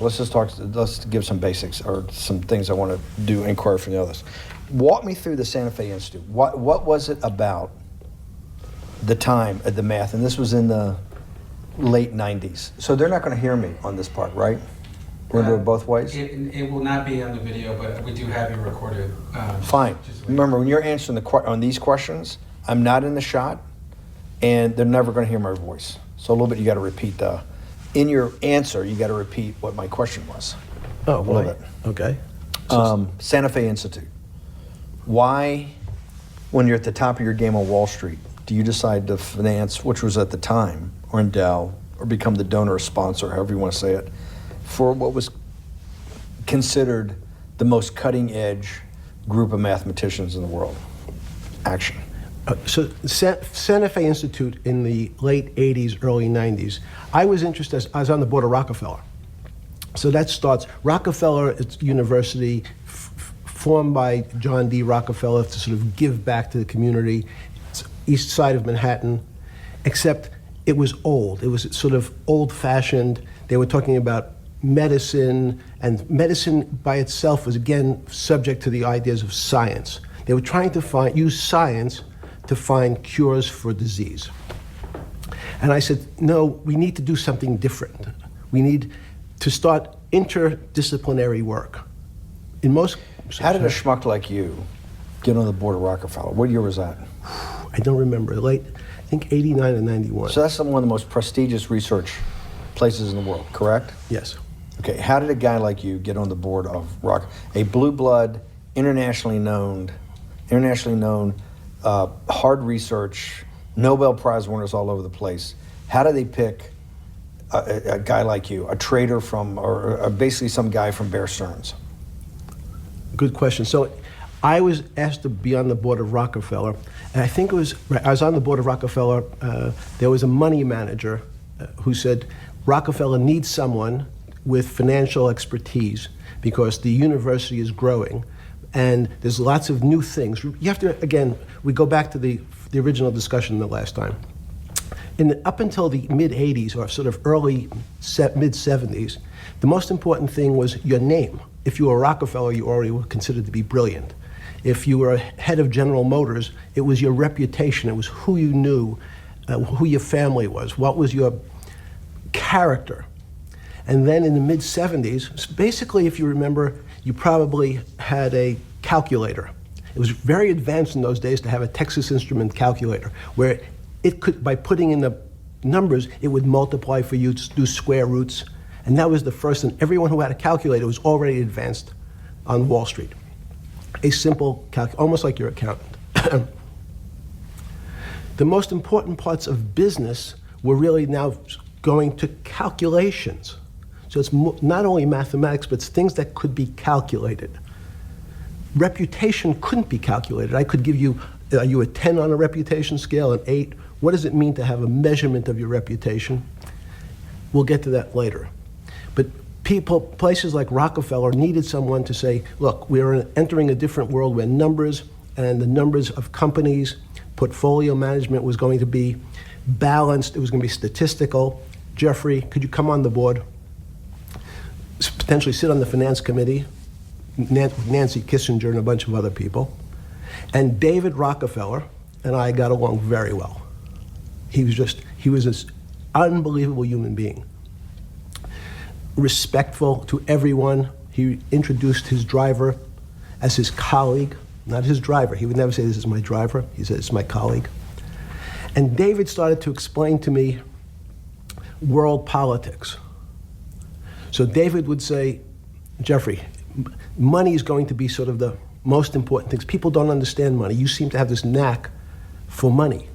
Let's give some basics or some things I want to do inquiry from the others. Walk me through the Santa Fe Institute. What was it about the time at the math? And this was in the late 90s. So they're not going to hear me on this part, right? We're going to do it both ways? It will not be on the video, but we do have you recorded. Fine. Remember, when you're answering on these questions, I'm not in the shot, and they're never going to hear my voice. So a little bit you got to repeat in your answer, you got to repeat what my question was. Oh, a little bit. Okay. Santa Fe Institute. Why, when you're at the top of your game on Wall Street, do you decide to finance, which was at the time, or endow, or become the donor or sponsor, however you want to say it, for what was considered the most cutting-edge group of mathematicians in the world? Action. So Santa Fe Institute in the late 80s, early 90s, I was interested, I was on the board of Rockefeller. So that starts, Rockefeller, it's university formed by John D. Rockefeller to sort of give back to the community. It's east side of Manhattan, except it was old. It was sort of old-fashioned. They were talking about medicine, and medicine by itself was, again, subject to the ideas of science. They were trying to use science to find cures for disease. And I said, no, we need to do something different. We need to start interdisciplinary work. How did a schmuck like you get on the board of Rockefeller? What year was that? I don't remember. I think 89 and 91. So that's one of the most prestigious research places in the world, correct? Yes. Okay, how did a guy like you get on the board of a blue blood, internationally known, hard research, Nobel Prize winners all over the place? How do they pick a guy like you, a trader from, or basically some guy from Bear Stearns? Good question. So I was asked to be on the board of Rockefeller, and I think I was on the board of Rockefeller. There was a money manager who said, Rockefeller needs someone with financial expertise because the university is growing and there's lots of new things. You have to, again, we go back to the original discussion the last time. Up until the mid-'80s or sort of early mid-'70s, the most important thing was your name. If you were Rockefeller, you already were considered to be brilliant. If you were head of General Motors, it was your reputation. It was who you knew, who your family was, what was your character. And then in the mid-'70s, basically, if you remember, you probably had a calculator. It was very advanced in those days to have a Texas Instrument calculator, where it could, by putting in the numbers, it would multiply for you to do square roots. And that was the first, and everyone who had a calculator was already advanced on Wall Street. A simple almost like your accountant. The most important parts of business were really now going to calculations. So it's not only mathematics, but it's things that could be calculated. Reputation couldn't be calculated. I could give you, are you a 10 on a reputation scale, an 8? What does it mean to have a measurement of your reputation? We'll get to that later. But places like Rockefeller needed someone to say, look, we're entering a different world where numbers and the numbers of companies, portfolio management was going to be balanced, it was going to be statistical. Jeffrey, could you come on the board? Potentially sit on the finance committee, Nancy Kissinger and a bunch of other people. And David Rockefeller and I got along very well. He was this unbelievable human being. Respectful to everyone. He introduced his driver as his colleague, not his driver. He would never say, this is my driver. He said, it's my colleague. And David started to explain to me world politics. So David would say, Jeffrey, money is going to be sort of the most important things. People don't understand money. You seem to have this knack for money.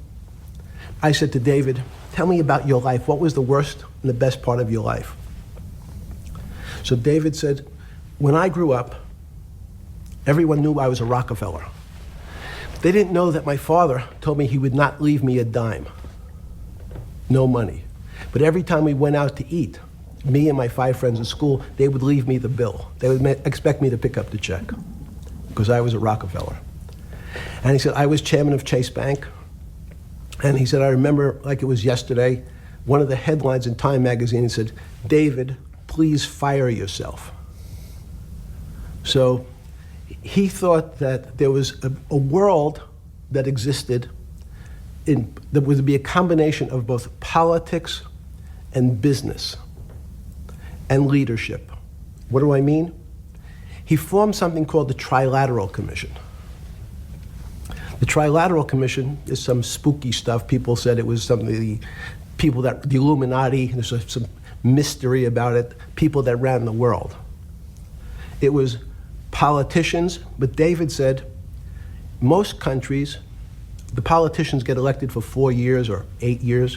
I said to David, tell me about your life. What was the worst and the best part of your life? So David said, when I grew up, everyone knew I was a Rockefeller. They didn't know that my father told me he would not leave me a dime. No money. But every time we went out to eat, me and my 5 friends at school, they would leave me the bill. They would expect me to pick up the check because I was a Rockefeller. And he said, I was chairman of Chase Bank. And he said, I remember like it was yesterday, one of the headlines in Time magazine said, David please fire yourself. So he thought that there was a world that existed that would be a combination of both politics and business and leadership. What do I mean? He formed something called the Trilateral Commission. The Trilateral Commission is some spooky stuff. People said it was something, the Illuminati, there's some mystery about it, people that ran the world. It was politicians, but David said most countries, the politicians get elected for 4 years or 8 years,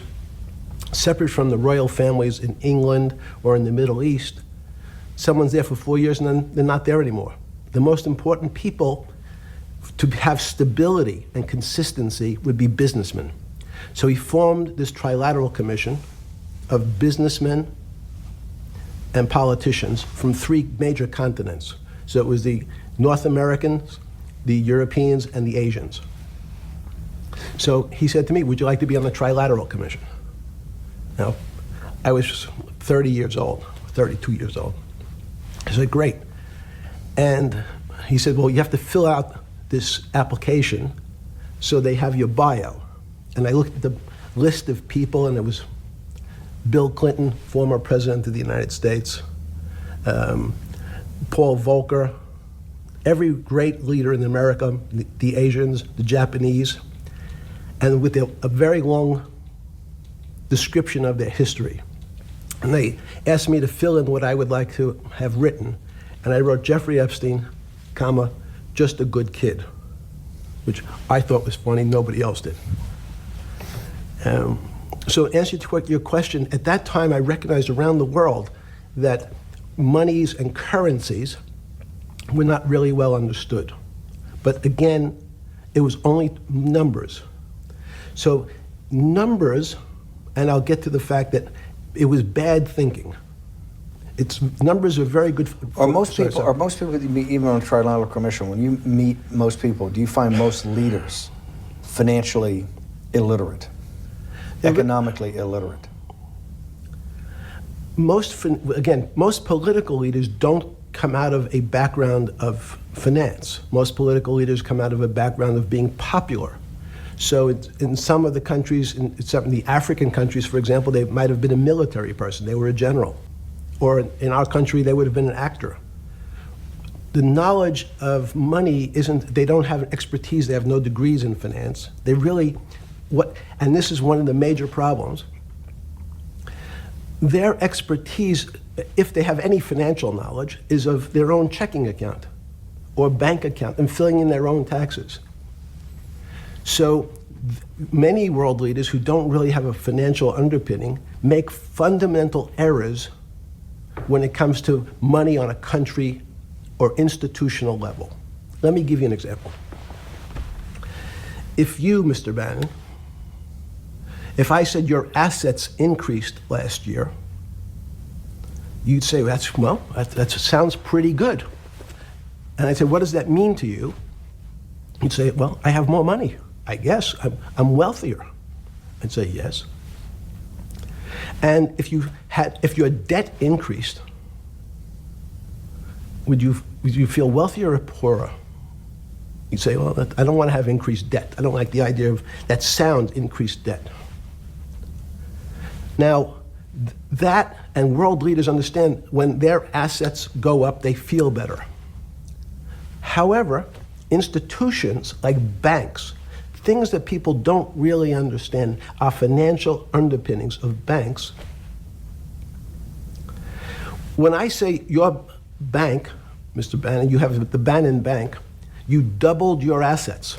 separate from the royal families in England or in the Middle East. Someone's there for 4 years and then they're not there anymore. The most important people to have stability and consistency would be businessmen. So he formed this Trilateral Commission of businessmen and politicians from 3 major continents. So it was the North Americans, the Europeans, and the Asians. So he said to me, would you like to be on the Trilateral Commission? Now, I was 30 years old, 32 years old. I said, great. And he said, well, you have to fill out this application so they have your bio. And I looked at the list of people, and it was Bill Clinton, former president of the United States, Paul Volcker, every great leader in America, the Asians, the Japanese, and with a very long description of their history. And they asked me to fill in what I would like to have written. And I wrote Jeffrey Epstein, comma, just a good kid, which I thought was funny, nobody else did. So to answer your question, at that time I recognized around the world that monies and currencies were not really well understood. But again, it was only numbers. So numbers, and I'll get to the fact that it was bad thinking. Numbers are very good. Are most people that you meet, even on the Trilateral Commission, when you meet most people, do you find most leaders financially illiterate, economically illiterate? Most political leaders don't come out of a background of finance. Most political leaders come out of a background of being popular. So in some of the countries, in some of the African countries, for example, they might have been a military person. They were a general. Or in our country, they would have been an actor. The knowledge of money they don't have an expertise, they have no degrees in finance. They really, and this is one of the major problems, their expertise, if they have any financial knowledge, is of their own checking account or bank account and filling in their own taxes. So many world leaders who don't really have a financial underpinning make fundamental errors when it comes to money on a country or institutional level. Let me give you an example. If you, Mr. Bannon, if I said your assets increased last year, you'd say, that sounds pretty good. And I'd say, what does that mean to you? You'd say, well, I have more money. I guess I'm wealthier. I'd say yes. And if your debt increased, would you feel wealthier or poorer? You'd say, well, I don't want to have increased debt. I don't like the idea of that sound, increased debt. Now, that and world leaders understand when their assets go up, they feel better. However, institutions like banks, things that people don't really understand are financial underpinnings of banks. When I say your bank, Mr. Bannon, you have the Bannon Bank, you doubled your assets.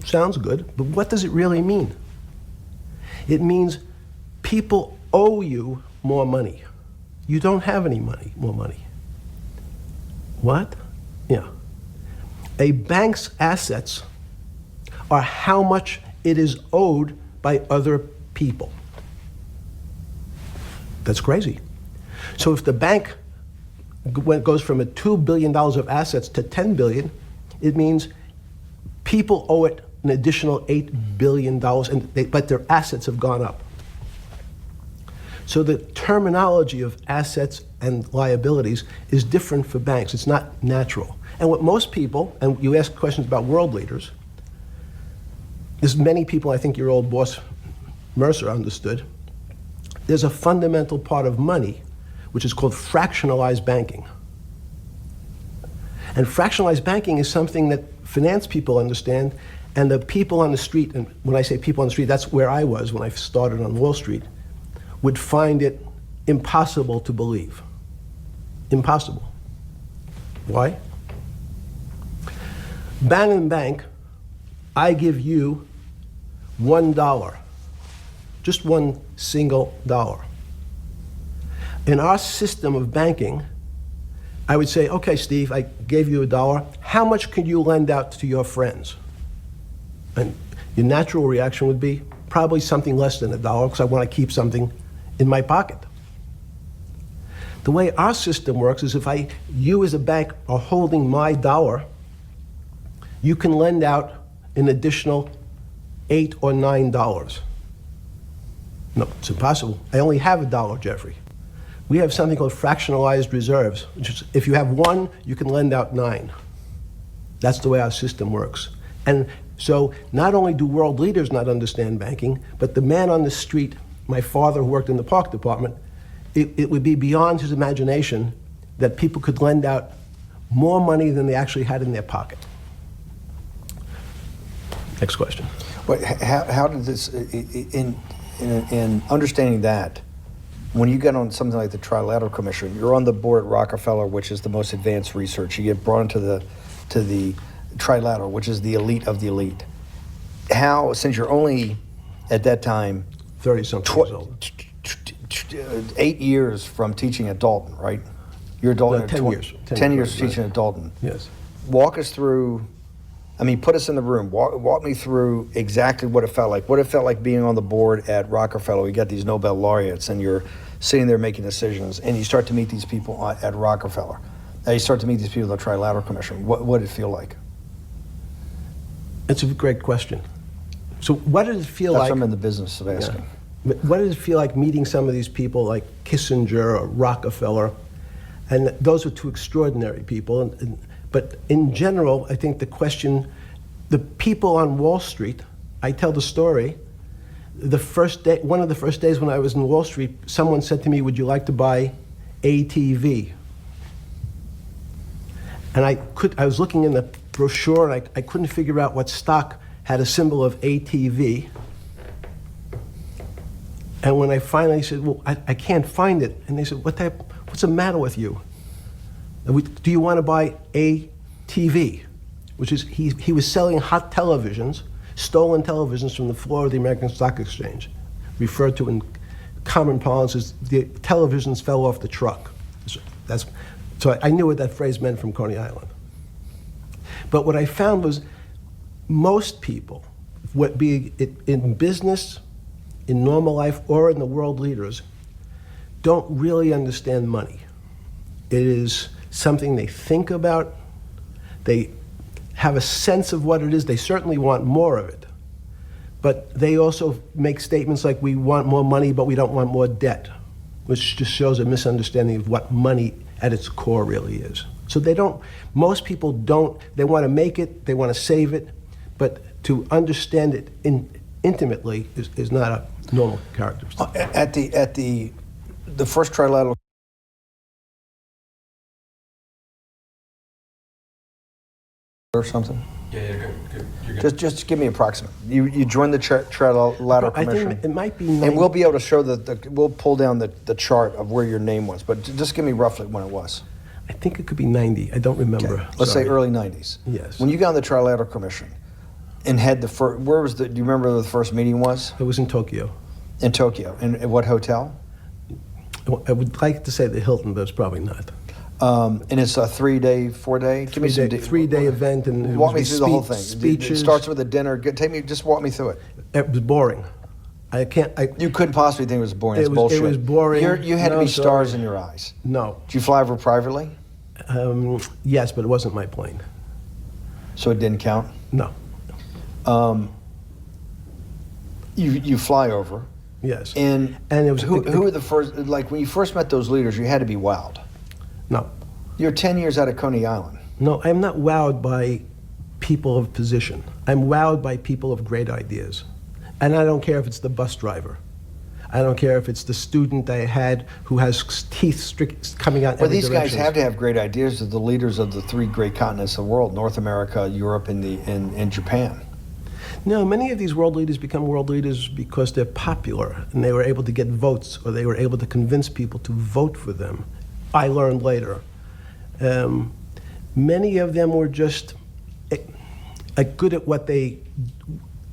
Sounds good, but what does it really mean? It means people owe you more money. You don't have any more money. What? Yeah. A bank's assets are how much it is owed by other people. That's crazy. So if the bank goes from a $2 billion of assets to $10 billion, it means people owe it an additional $8 billion, but their assets have gone up. So the terminology of assets and liabilities is different for banks. It's not natural. And what most people, and you ask questions about world leaders, there's many people, I think your old boss Mercer understood, there's a fundamental part of money which is called fractionalized banking. And fractionalized banking is something that finance people understand, and the people on the street, and when I say people on the street, that's where I was when I started on Wall Street, would find it impossible to believe. Impossible. Why? Bannon Bank, I give you $1, just one single dollar. In our system of banking, I would say, okay, Steve, I gave you $1. How much could you lend out to your friends? And your natural reaction would be probably something less than $1 because I want to keep something in my pocket. The way our system works is if you as a bank are holding my dollar, you can lend out an additional $8 or $9. No, it's impossible. I only have $1, Jeffrey. We have something called fractionalized reserves, which is if you have 1, you can lend out 9. That's the way our system works. And so not only do world leaders not understand banking, but the man on the street, my father who worked in the park department, it would be beyond his imagination that people could lend out more money than they actually had in their pocket. Next question. But how did this, in understanding that, when you get on something like the Trilateral Commission, you're on the board at Rockefeller, which is the most advanced research. You get brought into the Trilateral, which is the elite of the elite. How, since you're only at that time 30-something years old. 8 years from teaching at Dalton, right? You're a Dalton. No, 10 years. 10 years right. teaching at Dalton. Yes. Walk us through. I mean, put us in the room. Walk me through exactly what it felt like. What it felt like being on the board at Rockefeller. You got these Nobel laureates, and you're sitting there making decisions, and you start to meet these people at Rockefeller. Now you start to meet these people at the Trilateral Commission. What did it feel like? It's a great question. So what did it feel That's like? what I'm in the business of asking. Yeah. But what did it feel like meeting some of these people like Kissinger or Rockefeller? And those were two extraordinary people. But in general, I think the question, the people on Wall Street, I tell the story, the first day, one of the first days when I was in Wall Street, someone said to me, would you like to buy ATV? And I was looking in the brochure and I couldn't figure out what stock had a symbol of ATV. And when I finally said, well, I can't find it. And they said, what's the matter with you? Do you want to buy ATV? Which is, he was selling hot televisions, stolen televisions from the floor of the American Stock Exchange, referred to in common parlance as the televisions fell off the truck. So I knew what that phrase meant from Coney Island. But what I found was most people, be it in business, in normal life, or in the world leaders, don't really understand money. It is something they think about. They have a sense of what it is. They certainly want more of it. But they also make statements like, we want more money, but we don't want more debt, which just shows a misunderstanding of what money at its core really is. So most people don't, they want to make it, they want to save it, but to understand it intimately is not a normal characteristic. At the first Trilateral or something? Yeah, you're good. Just give me approximate. You joined the Trilateral I Commission. think it might be And we'll be able to show we'll pull down the chart of where your name was, but just give me roughly when it was. I think it could be 90. I don't remember. Okay. Let's say early 90s. Yes. When you got on the Trilateral Commission and had the first, do you remember where the first meeting was? It was in Tokyo. In Tokyo. And at what hotel? I would like to say the Hilton, but it's probably not. And it's a 3-day, 4-day? Give me some Three-day event, and it walk was me through the whole thing. Speeches. It starts with a dinner. Just walk me through it. It was boring. You couldn't possibly think it was boring. It's bullshit. It was boring. You had to be sorry. stars in your eyes. No. Did you fly over privately? Yes, but it wasn't my plane. So it didn't count? No. You fly over. Yes. And it was who were the first? Like when you first met those leaders, you had to be wowed. No. You're 10 years out of Coney Island. No, I'm not wowed by people of position. I'm wowed by people of great ideas. And I don't care if it's the bus driver. I don't care if it's the student I had who has teeth coming out in Well, every these guys direction. have to have great ideas. They're the leaders of the three great continents of the world: North America, Europe, and Japan. No, many of these world leaders become world leaders because they're popular and they were able to get votes, or they were able to convince people to vote for them. I learned later. Many of them were just good at what they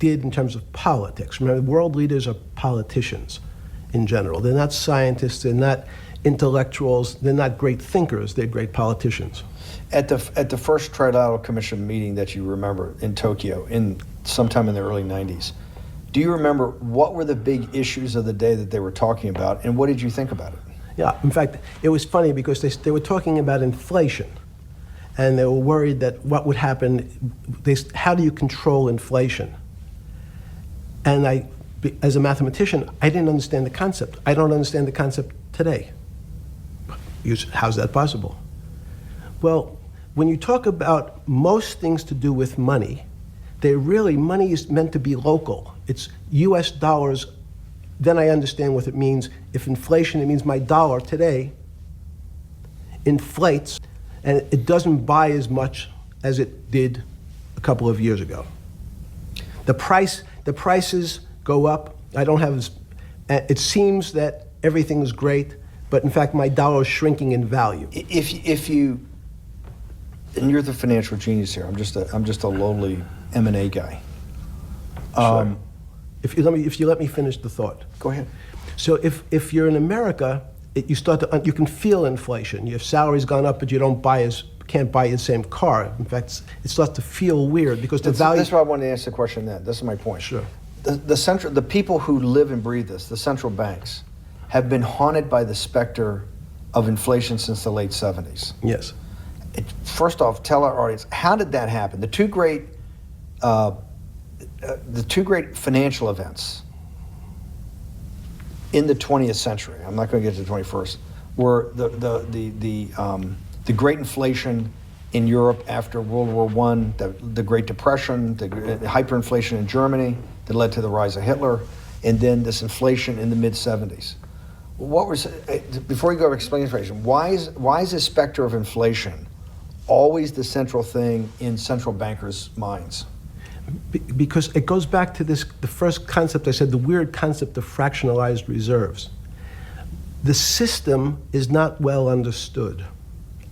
did in terms of politics. Remember, world leaders are politicians in general. They're not scientists, they're not intellectuals, they're not great thinkers, they're great politicians. At the first Trilateral Commission meeting that you remember in Tokyo, sometime in the early 90s, do you remember what were the big issues of the day that they were talking about, and what did you think about it? Yeah, in fact, it was funny because they were talking about inflation, and they were worried that what would happen, how do you control inflation? And as a mathematician, I didn't understand the concept. I don't understand the concept today. How's that possible? Well, when you talk about most things to do with money, money is meant to be local. It's US dollars. Then I understand what it means. If inflation, it means my dollar today inflates, and it doesn't buy as much as it did a couple of years ago. The prices go up. I don't have. It seems that everything is great, but in fact, my dollar is shrinking in value. If you, and you're the financial genius here. I'm just a lowly M&A guy. Sure. If you let me finish the thought. Go ahead. So if you're in America, you can feel inflation. Your salary's gone up, but you can't buy the same car. In fact, it starts to feel weird because the value. That's why I wanted to answer the question then. This is my point. Sure. The people who live and breathe this, the central banks, have been haunted by the specter of inflation since the late 70s. Yes. First off, tell our audience, how did that happen? The two great financial events in the 20th century, I'm not going to get to the 21st, were the great inflation in Europe after World War I, the Great Depression, the hyperinflation in Germany that led to the rise of Hitler, and then this inflation in the mid-70s. Before you go to explain inflation, why is this specter of inflation always the central thing in central bankers' minds? Because it goes back to the first concept I said, the weird concept of fractionalized reserves. The system is not well understood.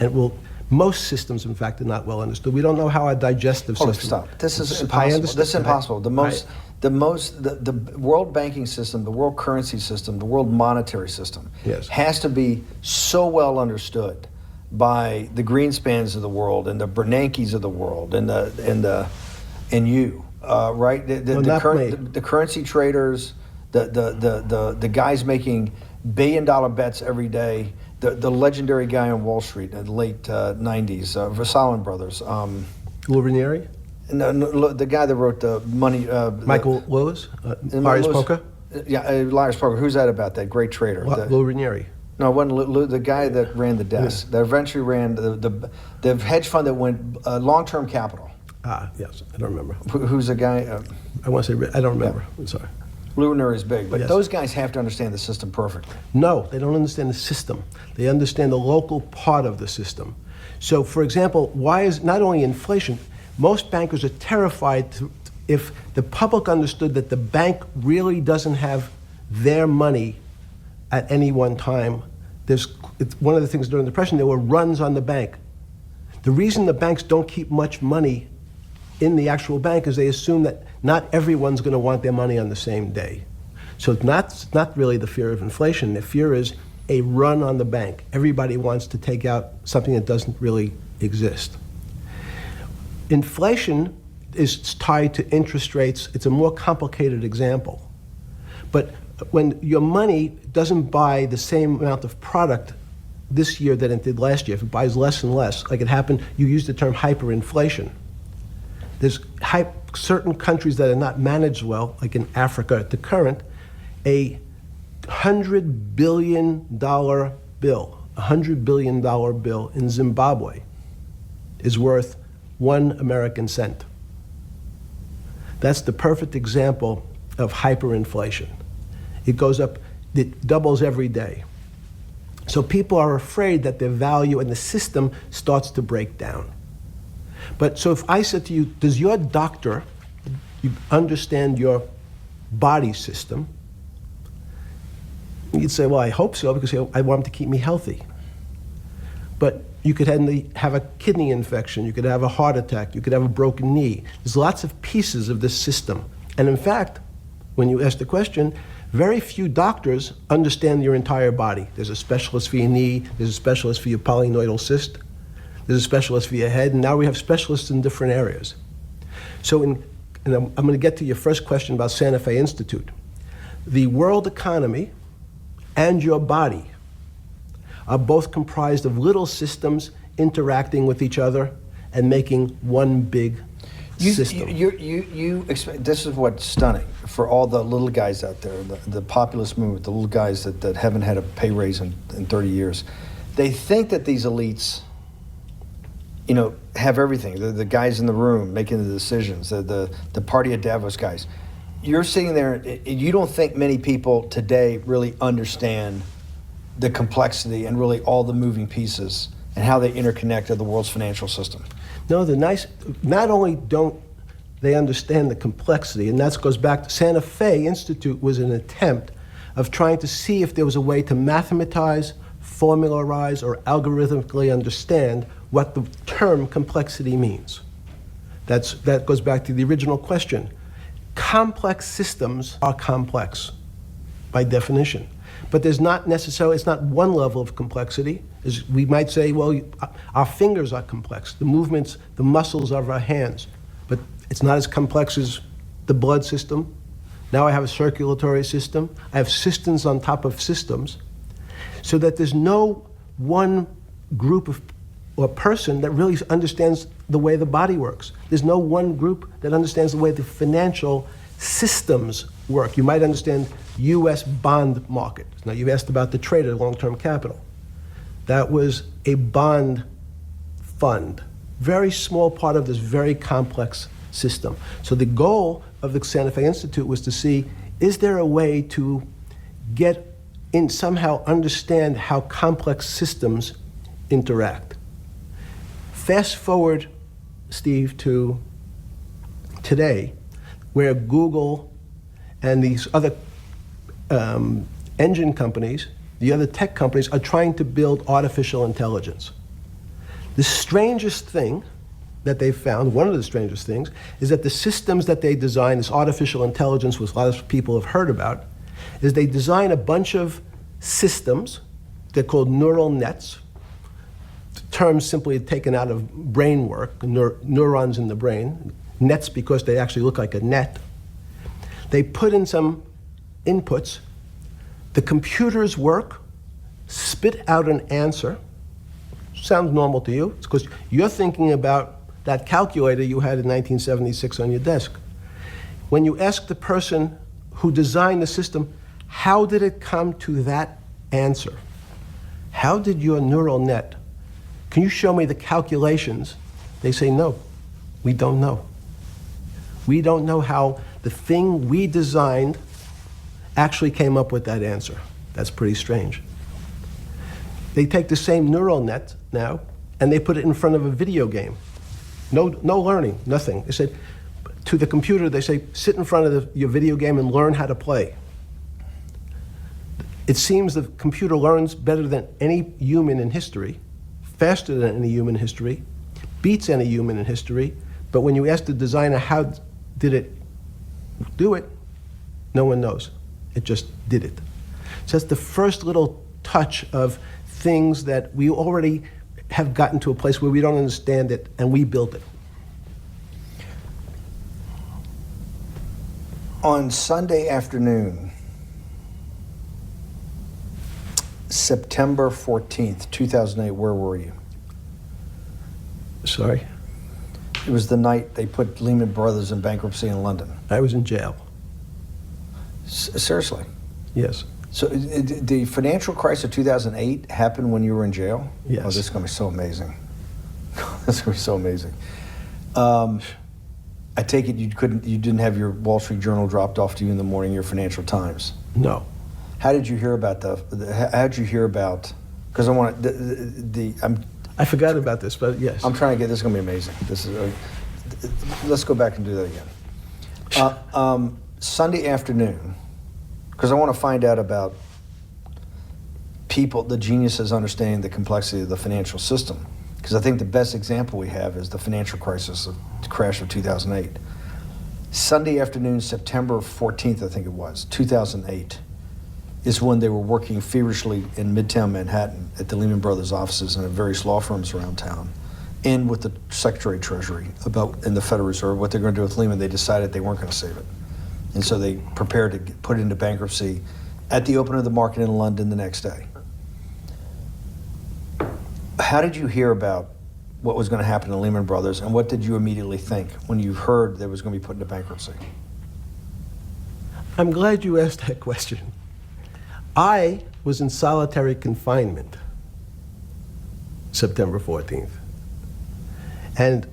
And most systems, in fact, are not well understood. We don't know how our digestive system. Stop. This is impossible. This is impossible. The world banking system, the world currency system, the world monetary system has to be so well understood by the Greenspans of the world and the Bernankes of the world and you, right? The currency traders, the guys making billion-dollar bets every day. The legendary guy on Wall Street in the late 90s, Versalin Brothers. Lou Ranieri? No, the guy that wrote the money. Michael Lewis? Marius Poker? Yeah, Marius Poker. Who's that about? That great trader. Lou Ranieri. No, it wasn't Lou, the guy that ran the desk. Yeah. That eventually ran the hedge fund that went long-term capital. Yes, I don't remember. Who's the guy? I want to say, I don't remember. Yeah. I'm sorry. Lou Ranieri is big, but those guys have to understand the system perfectly. No, they don't understand the system. They understand the local part of the system. So, for example, why is not only inflation, most bankers are terrified if the public understood that the bank really doesn't have their money at any one time. It's one of the things during the Depression, there were runs on the bank. The reason the banks don't keep much money in the actual bank is they assume that not everyone's going to want their money on the same day. So it's not really the fear of inflation. The fear is a run on the bank. Everybody wants to take out something that doesn't really exist. Inflation is tied to interest rates. It's a more complicated example. But when your money doesn't buy the same amount of product this year than it did last year, if it buys less and less, like it happened, you used the term hyperinflation. There's certain countries that are not managed well, like in Africa at the current, a $100 billion bill, $100 billion bill in Zimbabwe is worth 1 American cent. That's the perfect example of hyperinflation. It goes up, it doubles every day. So people are afraid that their value and the system starts to break down. But so if I said to you, does your doctor understand your body system? You'd say, well, I hope so, because I want him to keep me healthy. But you could have a kidney infection, you could have a heart attack, you could have a broken knee. There's lots of pieces of this system. And in fact, when you ask the question, very few doctors understand your entire body. There's a specialist for your knee, there's a specialist for your polynoidal cyst, there's a specialist for your head, and now we have specialists in different areas. So and I'm going to get to your first question about Santa Fe Institute. The world economy and your body are both comprised of little systems interacting with each other and making one big system. This is what's stunning for all the little guys out there, the populist movement, the little guys that haven't had a pay raise in 30 years. They think that these elites, have everything. The guys in the room making the decisions, the party of Davos guys. You're sitting there, you don't think many people today really understand the complexity and really all the moving pieces and how they interconnect to the world's financial system. No, not only don't they understand the complexity, and that goes back to Santa Fe Institute was an attempt of trying to see if there was a way to mathematize, formularize, or algorithmically understand what the term complexity means. That goes back to the original question. Complex systems are complex by definition. But there's not necessarily, it's not one level of complexity. We might say, well, our fingers are complex, the movements, the muscles of our hands, but it's not as complex as the blood system. Now I have a circulatory system. I have systems on top of systems, so that there's no one group of or person that really understands the way the body works. There's no one group that understands the way the financial systems work. You might understand U.S. bond market. Now, you've asked about the trader, long-term capital. That was a bond fund, very small part of this very complex system. So the goal of the Santa Fe Institute was to see, is there a way to get in, somehow understand how complex systems interact? Fast forward, Steve, to today, where Google and these other engine companies, the other tech companies, are trying to build artificial intelligence. The strangest thing that they've found, one of the strangest things, is that the systems that they design, this artificial intelligence, which a lot of people have heard about, is they design a bunch of systems. They're called neural nets. The term's simply taken out of brain work, neurons in the brain. Nets because they actually look like a net. They put in some inputs. The computers work, spit out an answer. Sounds normal to you. It's because you're thinking about that calculator you had in 1976 on your desk. When you ask the person who designed the system, how did it come to that answer? How did your neural net, can you show me the calculations? They say, no, we don't know. We don't know how the thing we designed actually came up with that answer. That's pretty strange. They take the same neural net now and they put it in front of a video game. No learning, nothing. They said to the computer, they say, sit in front of your video game and learn how to play. It seems the computer learns better than any human in history, faster than any human in history, beats any human in history, but when you ask the designer how did it do it, no one knows. It just did it. So that's the first little touch of things that we already have gotten to a place where we don't understand it and we built it. On Sunday afternoon, September 14th, 2008, where were you? Sorry? It was the night they put Lehman Brothers in bankruptcy in London. I was in jail. Seriously? Yes. So the financial crisis of 2008 happened when you were in jail? Yes. Oh, this is going to be so amazing. This is going to be so amazing. I take it you didn't have your Wall Street Journal dropped off to you in the morning, your Financial Times. No. How did you hear about how did you hear about, because I want I forgot about this, but yes. I'm trying to get, this is going to be amazing. This is, let's go back and do that again. Sunday afternoon, because I want to find out about people, the geniuses understanding the complexity of the financial system. Because I think the best example we have is the financial crisis, the crash of 2008. Sunday afternoon, September 14th, I think it was, 2008, is when they were working feverishly in Midtown Manhattan at the Lehman Brothers offices and at various law firms around town, and with the Secretary of Treasury and the Federal Reserve, what they're going to do with Lehman. They decided they weren't going to save it. And so they prepared to put it into bankruptcy at the open of the market in London the next day. How did you hear about what was going to happen to Lehman Brothers, and what did you immediately think when you heard that it was going to be put into bankruptcy? I'm glad you asked that question. I was in solitary confinement September 14th. And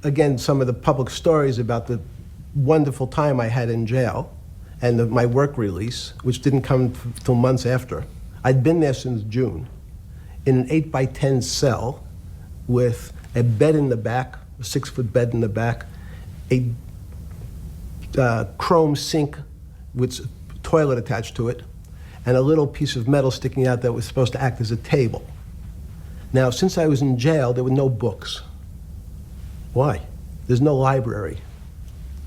again, some of the public stories about the wonderful time I had in jail and my work release, which didn't come till months after. I'd been there since June in an 8x10 cell with a bed in the back, a 6-foot bed in the back, a chrome sink with a toilet attached to it, and a little piece of metal sticking out that was supposed to act as a table. Now, since I was in jail, there were no books. Why? There's no library.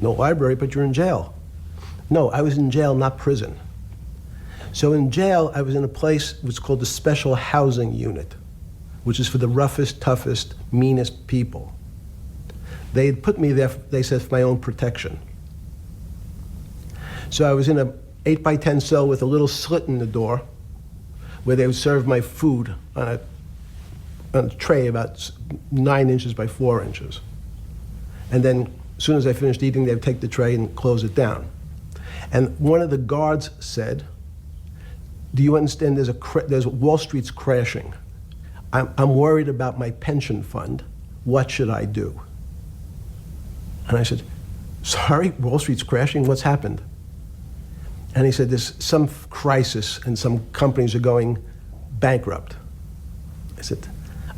No library, but you're in jail. No, I was in jail, not prison. So in jail, I was in a place which is called the Special Housing Unit, which is for the roughest, toughest, meanest people. They had put me there, they said, for my own protection. So I was in a 8x10 cell with a little slit in the door where they would serve my food on a tray about 9 inches by 4 inches. And then as soon as I finished eating, they would take the tray and close it down. And one of the guards said, do you understand there's Wall Street's crashing. I'm worried about my pension fund. What should I do? And I said, sorry, Wall Street's crashing? What's happened? And he said, there's some crisis and some companies are going bankrupt. I said,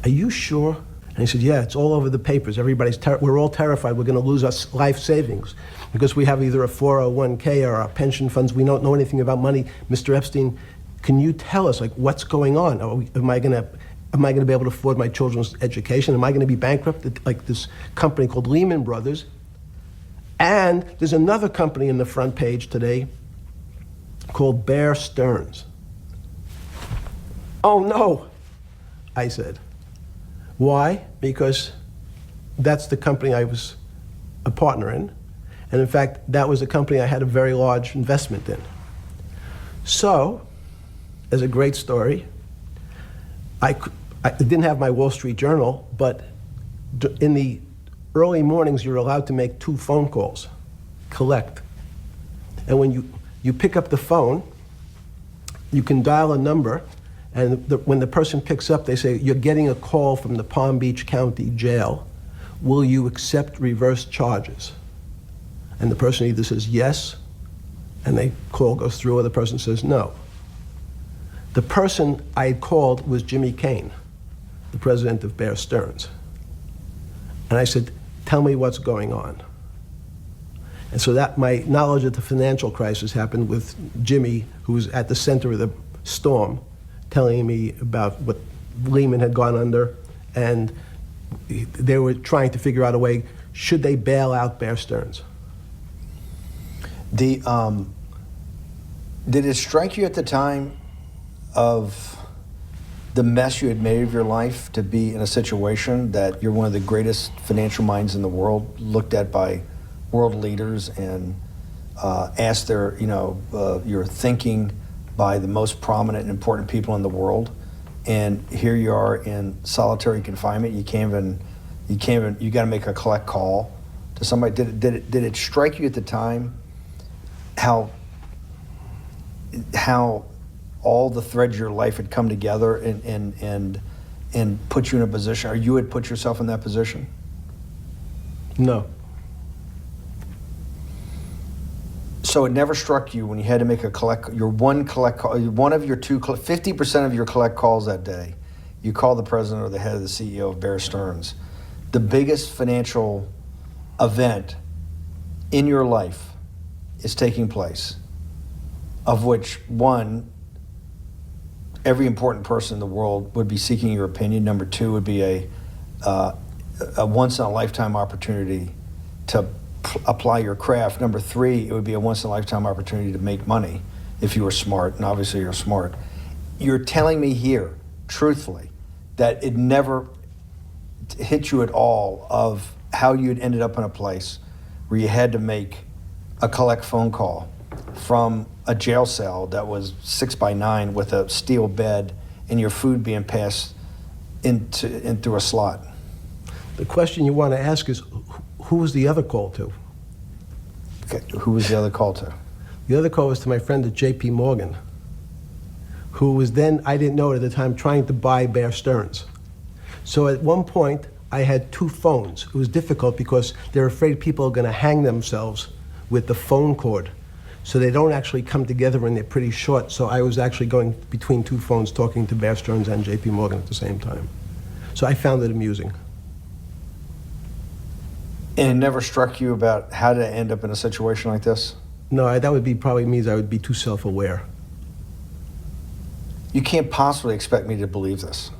are you sure? And he said, yeah, it's all over the papers. We're all terrified we're going to lose our life savings because we have either a 401k or our pension funds. We don't know anything about money. Mr. Epstein, can you tell us, like, what's going on? Am I going to be able to afford my children's education? Am I going to be bankrupt like this company called Lehman Brothers? And there's another company in the front page today called Bear Stearns. Oh, no, I said. Why? Because that's the company I was a partner in. And in fact, that was a company I had a very large investment in. So, as a great story, I didn't have my Wall Street Journal, but in the early mornings, you're allowed to make 2 phone calls, collect. And when you pick up the phone, you can dial a number, and when the person picks up, they say, you're getting a call from the Palm Beach County Jail. Will you accept reverse charges? And the person either says yes, and the call goes through, or the person says no. The person I had called was Jimmy Kane, the president of Bear Stearns. And I said, tell me what's going on. And so that my knowledge of the financial crisis happened with Jimmy, who was at the center of the storm, telling me about what Lehman had gone under, and they were trying to figure out a way, should they bail out Bear Stearns? Did it strike you at the time of the mess you had made of your life to be in a situation that you're one of the greatest financial minds in the world, looked at by world leaders and asked your thinking by the most prominent and important people in the world, and here you are in solitary confinement. You got to make a collect call to somebody. Did it strike you at the time how how all the threads of your life had come together and put you in a position, or you had put yourself in that position? No. So it never struck you when you had to make one of your 50% of your collect calls that day, you call the president or the head of the CEO of Bear Stearns. The biggest financial event in your life is taking place, of which one, every important person in the world would be seeking your opinion. Number two would be a once-in-a-lifetime opportunity to apply your craft. Number three, it would be a once-in-a-lifetime opportunity to make money if you were smart, and obviously you're smart. You're telling me here, truthfully, that it never hit you at all of how you'd ended up in a place where you had to make a collect phone call from a jail cell that was 6x9 with a steel bed and your food being passed in through a slot. The question you want to ask is, who was the other call to? Okay, who was the other call to? The other call was to my friend at J.P. Morgan, who was then, I didn't know it at the time, trying to buy Bear Stearns. So at one point, I had two phones. It was difficult because they're afraid people are going to hang themselves with the phone cord. So they don't actually come together and they're pretty short. So I was actually going between two phones talking to Bear Stearns and J.P. Morgan at the same time. So I found it amusing. And it never struck you about how to end up in a situation like this? No, that would be probably means I would be too self-aware. You can't possibly expect me to believe this.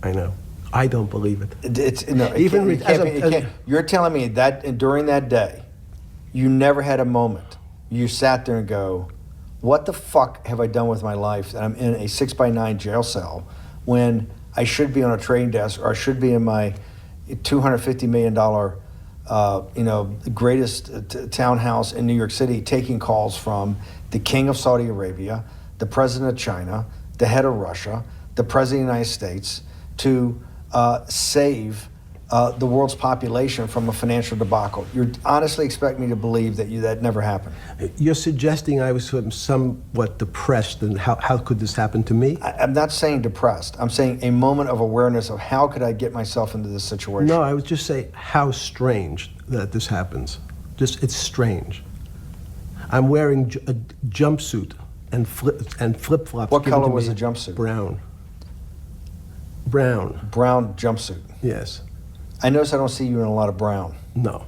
I know. I don't believe it. You're telling me that during that day, you never had a moment. You sat there and go, what the fuck have I done with my life that I'm in a 6x9 jail cell when I should be on a trading desk, or I should be in my $250 million greatest townhouse in New York City, taking calls from the king of Saudi Arabia, the president of China, the head of Russia, the president of the United States, to save the world's population from a financial debacle. You honestly expect me to believe that never happened? You're suggesting I was somewhat depressed, and how could this happen to me? I'm not saying depressed. I'm saying a moment of awareness of how could I get myself into this situation. No, I would just say how strange that this happens. It's strange. I'm wearing a jumpsuit and flip-flops. What color was the jumpsuit? Brown. Brown. Brown jumpsuit. Yes. I notice I don't see you in a lot of brown. No.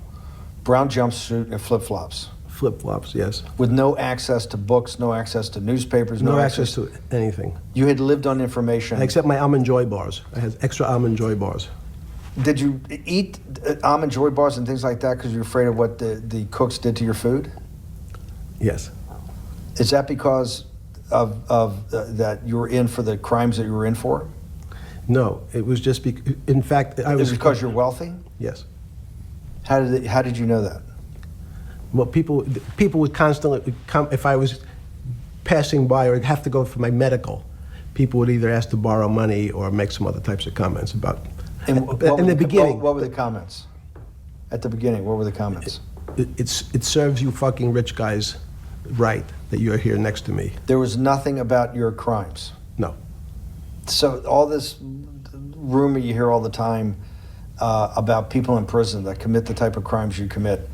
Brown jumpsuit and flip-flops. Flip-flops, yes. With no access to books, no access to newspapers, no access to anything. You had lived on information. Except my Almond Joy bars. I had extra Almond Joy bars. Did you eat Almond Joy bars and things like that because you're afraid of what the cooks did to your food? Yes. Is that because of that you were in for the crimes that you were in for? No, it was just in fact, I was. Is it because you're wealthy? Yes. How did you know that? Well, people would constantly come if I was passing by or have to go for my medical. People would either ask to borrow money or make some other types of comments about. In the beginning, what were the comments? At the beginning, what were the comments? It serves you fucking rich guys right that you're here next to me. There was nothing about your crimes. No. So all this rumor you hear all the time about people in prison that commit the type of crimes you commit,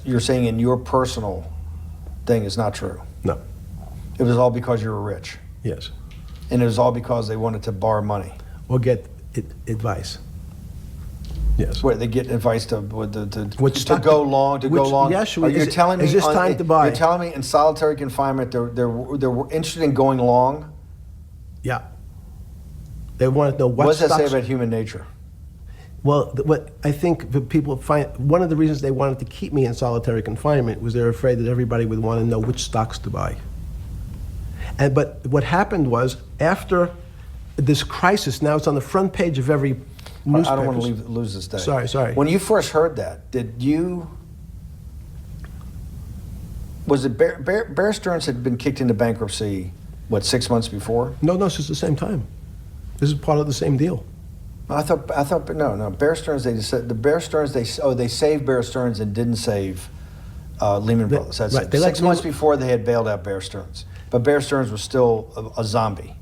you're saying in your personal thing is not true. No. It was all because you were rich. Yes. And it was all because they wanted to borrow money. Or get advice. Yes. Where they get advice to go long. Yes. You're telling me is this time to buy? You're telling me in solitary confinement they're interested in going long. Yeah. They want to know what does that stocks. say about human nature? Well, what I think the people find, one of the reasons they wanted to keep me in solitary confinement was they're afraid that everybody would want to know which stocks to buy. But what happened was, after this crisis, now it's on the front page of every newspaper. I don't want to lose this day. Sorry. When you first heard that, was it Bear Stearns had been kicked into bankruptcy, 6 months before? No, it's just the same time. This is part of the same deal. I thought, no. Bear Stearns, they saved Bear Stearns and didn't save Lehman Brothers. That's right. it. 6 months before they had bailed out Bear Stearns. But Bear Stearns was still a zombie,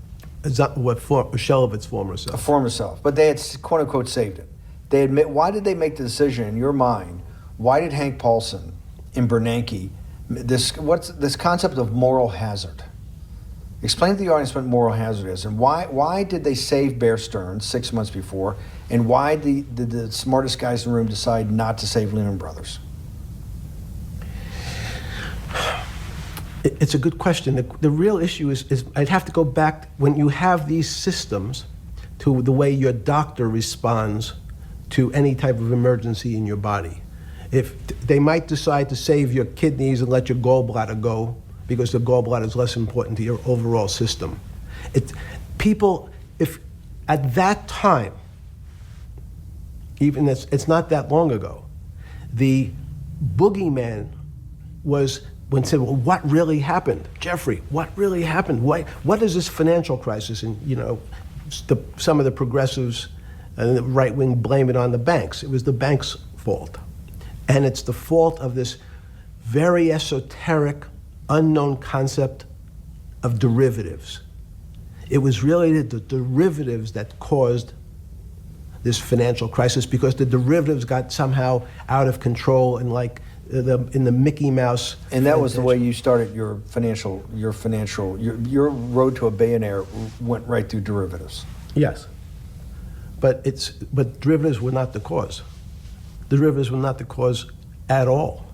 A shell of its former a self. former self. But they had, quote unquote, saved it. They admit, why did they make the decision in your mind? Why did Hank Paulson in Bernanke, what's this concept of moral hazard? Explain to the audience what moral hazard is, and why did they save Bear Stearns 6 months before, and why did the smartest guys in the room decide not to save Lehman Brothers? It's a good question. The real issue is I'd have to go back when you have these systems to the way your doctor responds to any type of emergency in your body. If they might decide to save your kidneys and let your gallbladder go because the gallbladder is less important to your overall system. If at that time, even it's not that long ago, the boogeyman was when said, well, what really happened? Jeffrey, what really happened? What is this financial crisis? And, some of the progressives and the right wing blame it on the banks. It was the banks' fault. And it's the fault of this very esoteric, unknown concept of derivatives. It was really the derivatives that caused this financial crisis because the derivatives got somehow out of control and in the Mickey Mouse. And that was the way you started your road to a billionaire went right through derivatives. Yes. But derivatives were not the cause. Derivatives were not the cause at all.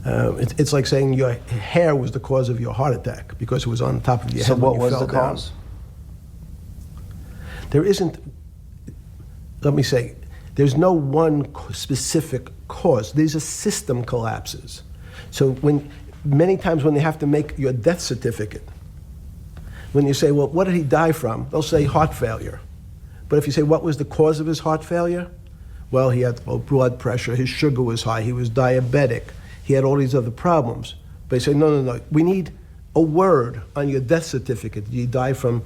It's like saying your hair was the cause of your heart attack because it was on top of your head. So what when you was fell the down. cause? There isn't, let me say, there's no one specific cause. These are system collapses. So many times when they have to make your death certificate, when you say, well, what did he die from? They'll say heart failure. But if you say, what was the cause of his heart failure? Well, he had low blood pressure, his sugar was high, he was diabetic, he had all these other problems. But they say, no, we need a word on your death certificate. Did he die from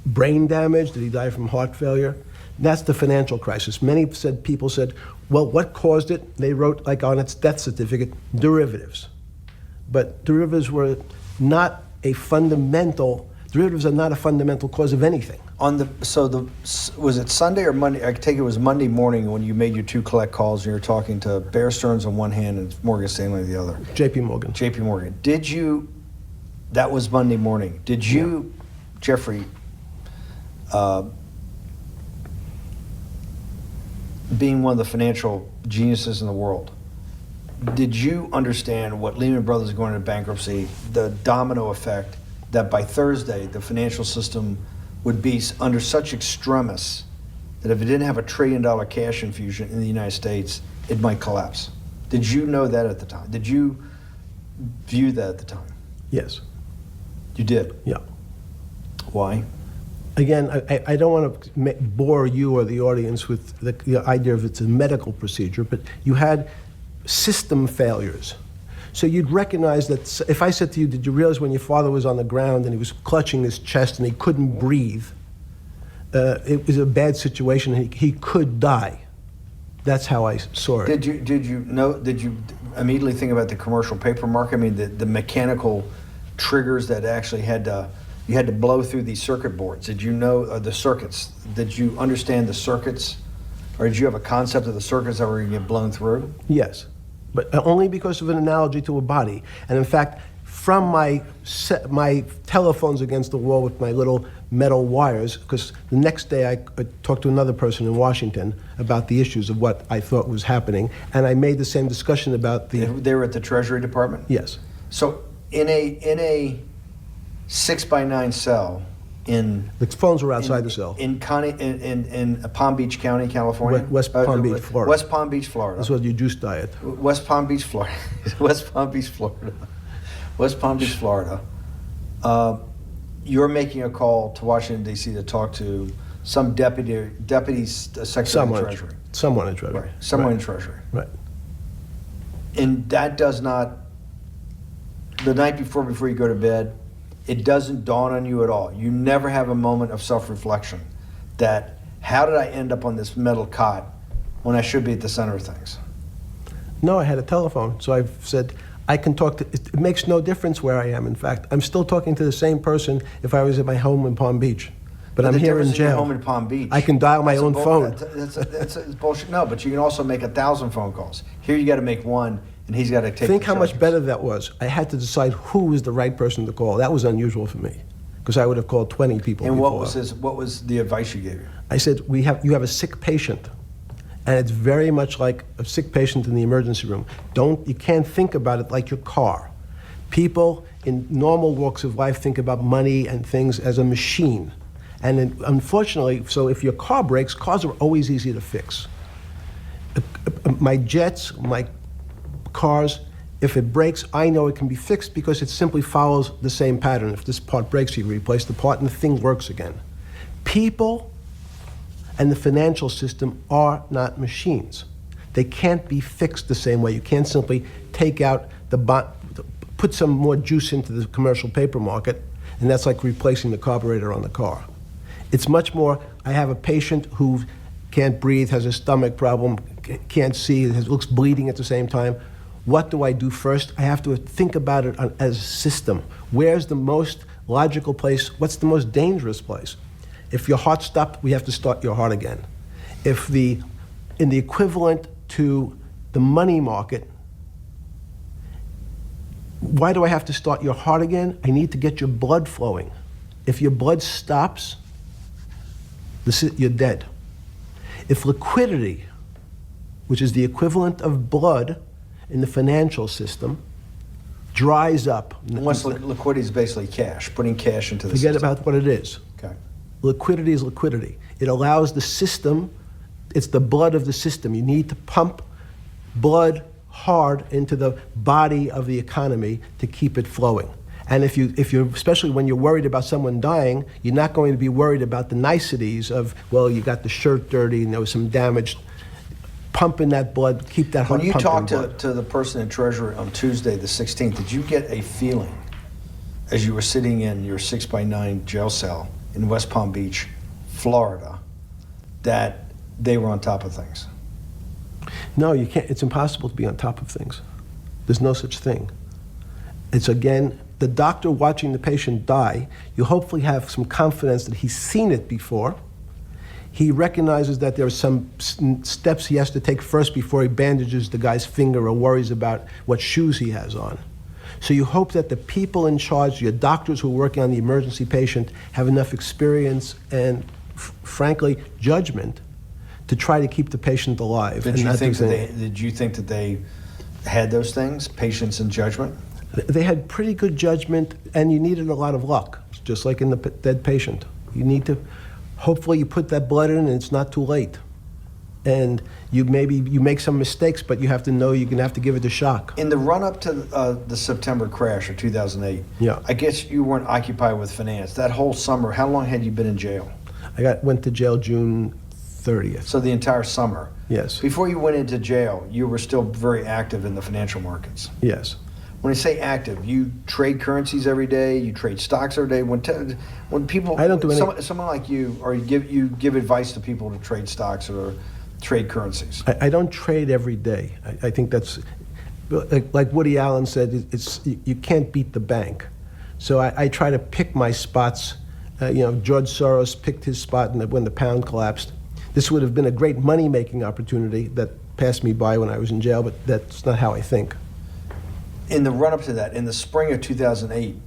brain damage? Did he die from heart failure? That's the financial crisis. Many people said, well, what caused it? They wrote, like on its death certificate, derivatives. But derivatives are not a fundamental cause of anything. Was it Sunday or Monday? I take it was Monday morning when you made your two collect calls and you're talking to Bear Stearns on one hand and Morgan Stanley on the other. JP Morgan. JP Morgan. That was Monday morning. Did you, Jeffrey, being one of the financial geniuses in the world, did you understand what Lehman Brothers going into bankruptcy, the domino effect, that by Thursday the financial system would be under such extremis that if it didn't have $1 trillion cash infusion in the United States, it might collapse? Did you know that at the time? Did you view that at the time? Yes. You did? Yeah. Why? Again, I don't want to bore you or the audience with the idea of it's a medical procedure, but you had system failures. So you'd recognize that if I said to you, did you realize when your father was on the ground and he was clutching his chest and he couldn't breathe, it was a bad situation, he could die. That's how I saw it. Did you immediately think about the commercial paper market? I mean, the mechanical triggers that actually you had to blow through these circuit boards. Did you know the circuits? Did you understand the circuits? Or did you have a concept of the circuits that were going to get blown through? Yes, but only because of an analogy to a body. And in fact, from my telephones against the wall with my little metal wires, because the next day I talked to another person in Washington about the issues of what I thought was happening, and I made the same discussion about the... They were at the Treasury Department? Yes. So in a 6x9 cell in... The phones were outside the cell. In Palm Beach County, California? West Palm Beach, Florida. West Palm Beach, Florida. This was your juice diet. West Palm Beach, Florida. West Palm Beach, Florida. West Palm Beach, Florida. You're making a call to Washington, D.C. to talk to some deputy secretary of Treasury. Someone in Treasury. Right. Someone in Treasury. Right. And that does not, the night before you go to bed, it doesn't dawn on you at all. You never have a moment of self-reflection that, how did I end up on this metal cot when I should be at the center of things? No, I had a telephone. So I said, I can talk to, it makes no difference where I am. In fact, I'm still talking to the same person if I was at my home in Palm Beach. But I'm the here in difference your jail. home in Palm Beach. I can dial my That's a own phone. That's bullshit. No, but you can also make 1,000 phone calls. Here you got to make one, and he's got to take. Think the how much charges. better that was. I had to decide who was the right person to call. That was unusual for me, because I would have called 20 people And before. what was the advice you gave you? I said, you have a sick patient, and it's very much like a sick patient in the emergency room. You can't think about it like your car. People in normal walks of life think about money and things as a machine. And unfortunately, so if your car breaks, cars are always easy to fix. My jets, my cars, if it breaks, I know it can be fixed because it simply follows the same pattern. If this part breaks, you replace the part and the thing works again. People and the financial system are not machines. They can't be fixed the same way. You can't simply take out put some more juice into the commercial paper market, and that's like replacing the carburetor on the car. It's much more, I have a patient who can't breathe, has a stomach problem, can't see, looks bleeding at the same time. What do I do first? I have to think about it as a system. Where's the most logical place? What's the most dangerous place? If your heart stopped, we have to start your heart again. In the equivalent to the money market, why do I have to start your heart again? I need to get your blood flowing. If your blood stops, you're dead. If liquidity, which is the equivalent of blood in the financial system, dries up. Once liquidity is basically cash, putting cash into the Forget system. about what it is. Okay. Liquidity is liquidity. It allows the system, it's the blood of the system. You need to pump blood hard into the body of the economy to keep it flowing. And if you're, especially when you're worried about someone dying, you're not going to be worried about the niceties of, well, you got the shirt dirty and there was some damage. Pumping that blood, keep that heart When you pumping talked to the person in Treasury on Tuesday, the 16th, did you get a feeling as you were sitting in your 6x9 jail cell in West Palm Beach, Florida, that they were on top of things? No, you can't. It's impossible to be on top of things. There's no such thing. It's, again, the doctor watching the patient die. You hopefully have some confidence that he's seen it before. He recognizes that there are some steps he has to take first before he bandages the guy's finger or worries about what shoes he has on. So you hope that the people in charge, your doctors who are working on the emergency patient, have enough experience and, frankly, judgment to try to keep the patient alive. Did you think that they had those things, patience and judgment? They had pretty good judgment, and you needed a lot of luck, just like in the dead patient. You need to, hopefully you put that blood in and it's not too late. And you make some mistakes, but you have to know you're going to have to give it a shock. In the run-up to the September crash of 2008, Yeah. I guess you weren't occupied with finance. That whole summer, how long had you been in jail? Went to jail June 30th. So the entire summer. Yes. Before you went into jail, you were still very active in the financial markets. Yes. When I say active, you trade currencies every day, you trade stocks every day. When people, I don't do any. someone like you, or you give advice to people to trade stocks or trade currencies. I don't trade every day. I think that's, like Woody Allen said, you can't beat the bank. So I try to pick my spots. George Soros picked his spot when the pound collapsed. This would have been a great money-making opportunity that passed me by when I was in jail, but that's not how I think. In the run-up to that, in the spring of 2008,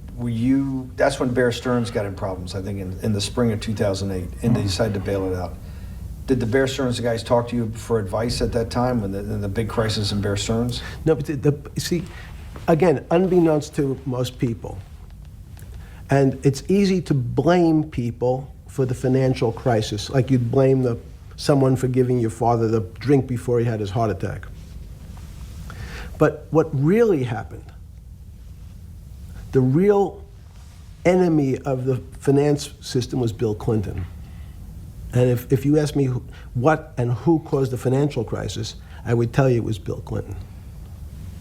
that's when Bear Stearns got in problems, I think, in the spring of 2008, and they decided to bail it out. Did the Bear Stearns guys talk to you for advice at that time, in the big crisis in Bear Stearns? No, but see, again, unbeknownst to most people, and it's easy to blame people for the financial crisis, like you'd blame someone for giving your father the drink before he had his heart attack. But what really happened, the real enemy of the finance system was Bill Clinton. And if you ask me what and who caused the financial crisis, I would tell you it was Bill Clinton.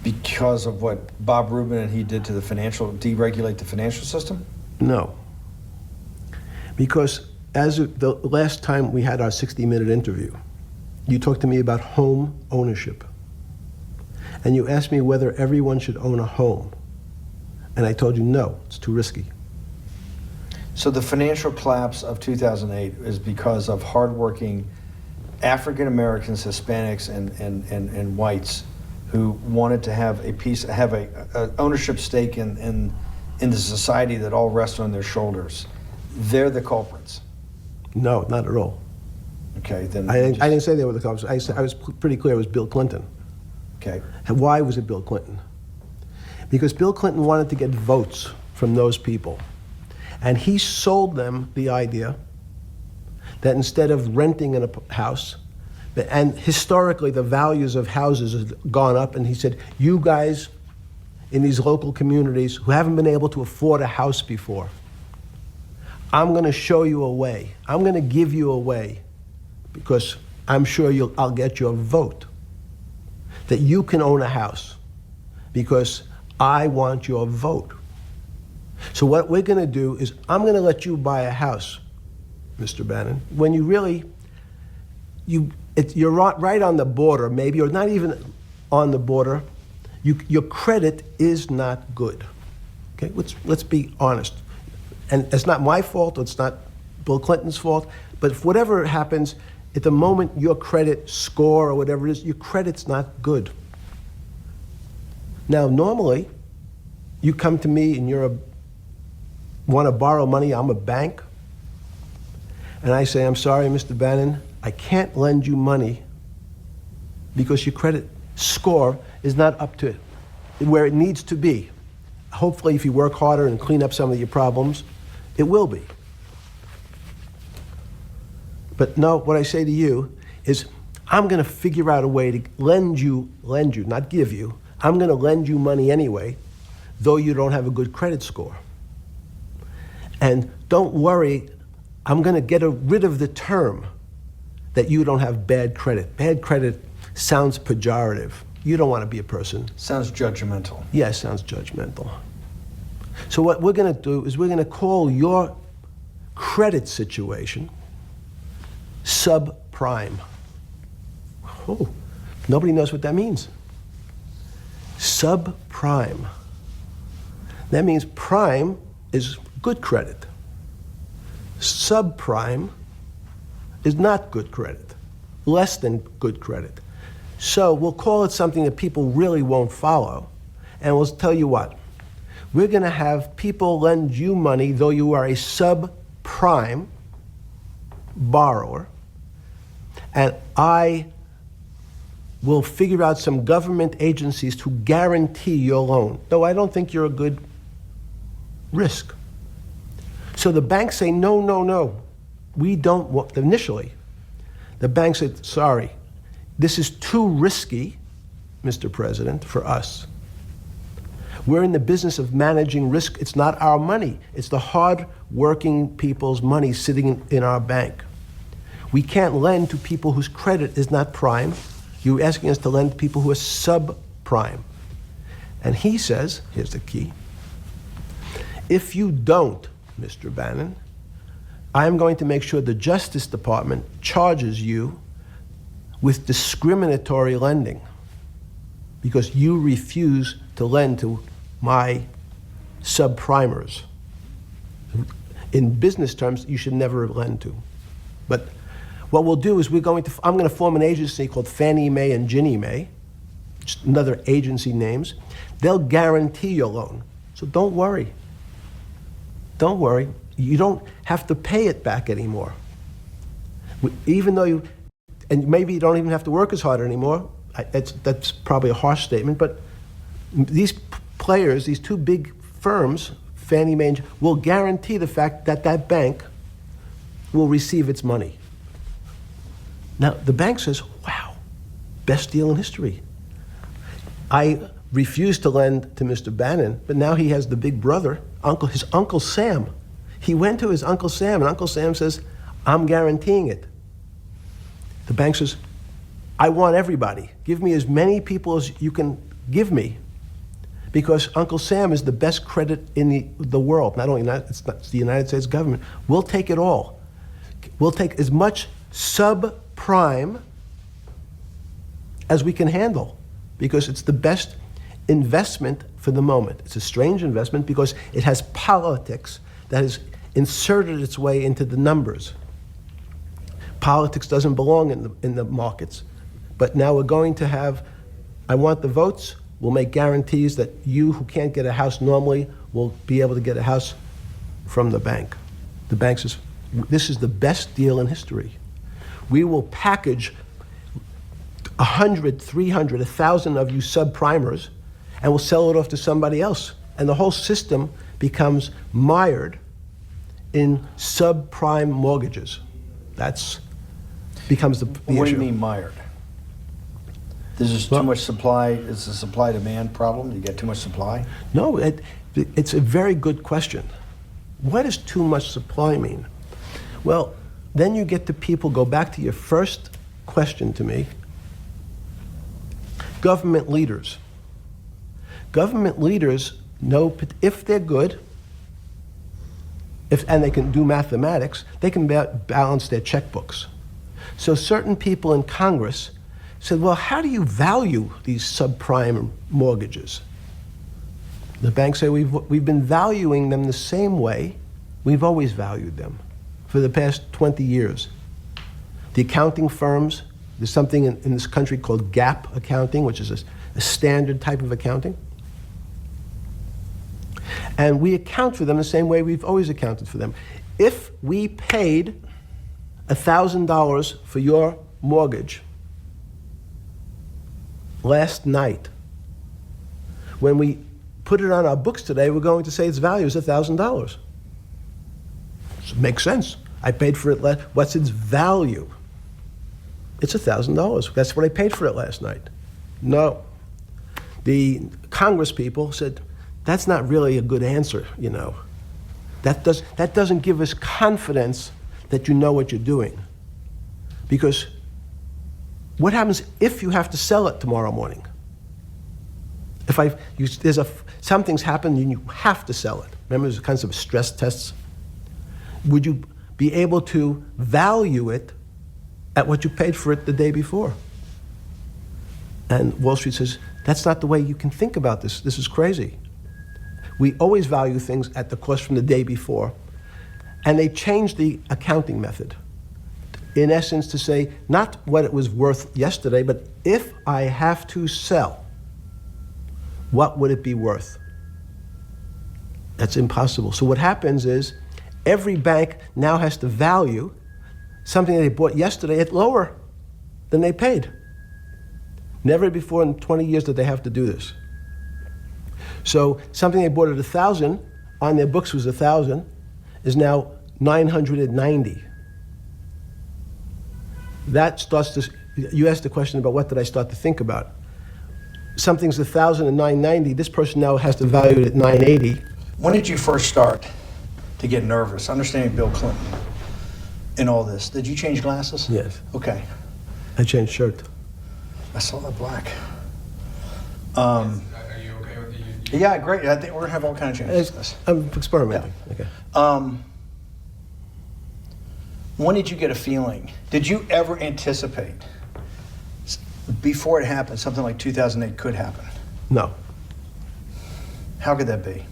Because of what Bob Rubin and he did to deregulate the financial system? No. Because as of the last time we had our 60-minute interview, you talked to me about home ownership. And you asked me whether everyone should own a home. And I told you, no, it's too risky. So the financial collapse of 2008 is because of hardworking African Americans, Hispanics, and whites who wanted to have a ownership stake in the society that all rests on their shoulders. They're the culprits. No, not at all. Okay, then I didn't say they were the culprits. I was pretty clear it was Bill Clinton. Okay. And why was it Bill Clinton? Because Bill Clinton wanted to get votes from those people. And he sold them the idea that instead of renting in a house, and historically the values of houses have gone up, and he said, you guys in these local communities who haven't been able to afford a house before, I'm going to show you a way. I'm going to give you a way, because I'm sure I'll get your vote, that you can own a house, because I want your vote. So what we're going to do is I'm going to let you buy a house, Mr. Bannon, when you really, you're right on the border, maybe, or not even on the border. Your credit is not good. Okay, let's be honest. And it's not my fault, it's not Bill Clinton's fault, but if whatever happens, at the moment your credit score or whatever it is, your credit's not good. Now, normally, you come to me and want to borrow money, I'm a bank, and I say, I'm sorry, Mr. Bannon, I can't lend you money because your credit score is not up to where it needs to be. Hopefully, if you work harder and clean up some of your problems, it will be. But no, what I say to you is, I'm going to figure out a way to lend you, not give you. I'm going to lend you money anyway, though you don't have a good credit score. And don't worry, I'm going to get rid of the term that you don't have bad credit. Bad credit sounds pejorative. You don't want to be a person. Sounds judgmental. Yes, sounds judgmental. So what we're going to do is we're going to call your credit situation subprime. Oh, nobody knows what that means. Subprime. That means prime is good credit. Subprime is not good credit, less than good credit. So we'll call it something that people really won't follow. And we'll tell you what, we're going to have people lend you money though you are a subprime borrower, and I will figure out some government agencies to guarantee your loan, though I don't think you're a good risk. So the banks say, no, no, no, we don't want, initially, the bank said, sorry, this is too risky, Mr. President, for us. We're in the business of managing risk. It's not our money. It's the hard-working people's money sitting in our bank. We can't lend to people whose credit is not prime. You're asking us to lend to people who are subprime. And he says, here's the key, if you don't, Mr. Bannon, I'm going to make sure the Justice Department charges you with discriminatory lending because you refuse to lend to my subprimers. In business terms, you should never lend to. But what we'll do is I'm going to form an agency called Fannie Mae and Ginnie Mae, just another agency names. They'll guarantee your loan. So don't worry. Don't worry. You don't have to pay it back anymore. Even though and maybe you don't even have to work as hard anymore. That's probably a harsh statement, but these players, these two big firms, Fannie Mae, will guarantee the fact that that bank will receive its money. Now, the bank says, wow, best deal in history. I refused to lend to Mr. Bannon, but now he has the big brother, his Uncle Sam. He went to his Uncle Sam, and Uncle Sam says, I'm guaranteeing it. The bank says, I want everybody. Give me as many people as you can give me, because Uncle Sam is the best credit in the world. Not only it's the United States government. We'll take it all. We'll take as much subprime as we can handle. because it's the best investment for the moment. It's a strange investment because it has politics that has inserted its way into the numbers. Politics doesn't belong in the markets. But now we're going to have, I want the votes, we'll make guarantees that you who can't get a house normally will be able to get a house from the bank. The bank says, this is the best deal in history. We will package 100, 300, 1,000 of you subprimers, and we'll sell it off to somebody else. And the whole system becomes mired in subprime mortgages. That's becomes the issue. What do you mean mired? There's just too much supply. It's a supply-demand problem. You get too much supply. No, it's a very good question. What does too much supply mean? Well, then you get to people, go back to your first question to me, government leaders. Government leaders know if they're good, and they can do mathematics, they can balance their checkbooks. So certain people in Congress said, well, how do you value these subprime mortgages? The banks say, we've been valuing them the same way we've always valued them for the past 20 years. The accounting firms, there's something in this country called GAAP accounting, which is a standard type of accounting. And we account for them the same way we've always accounted for them. If we paid $1,000 for your mortgage last night, when we put it on our books today, we're going to say its value is $1,000. It makes sense. I paid for it. What's its value? It's $1,000. That's what I paid for it last night. No. The Congress people said, that's not really a good answer, you know. That doesn't give us confidence that you know what you're doing. Because what happens if you have to sell it tomorrow morning? Something's happened and you have to sell it. Remember, there's kinds of stress tests. Would you be able to value it at what you paid for it the day before? And Wall Street says, that's not the way you can think about this. This is crazy. We always value things at the cost from the day before. And they changed the accounting method. In essence, to say, not what it was worth yesterday, but if I have to sell, what would it be worth? That's impossible. So what happens is, every bank now has to value something that they bought yesterday at lower than they paid. Never before in 20 years did they have to do this. So something they bought at 1,000, on their books was 1,000, is now 990. That starts to, you asked the question about what did I start to think about. Something's 1,000 and 990, this person now has to value it at 980. When did you first start to get nervous, understanding Bill Clinton and all this? Did you change glasses? Yes. Okay. I changed shirt. I saw that black. Are you okay with it? Yeah, great. I think we're gonna have all kinds of changes. I'm experimenting. Yeah. Okay. When did you get a feeling? Did you ever anticipate before it happened something like 2008 could happen? No. How could that be?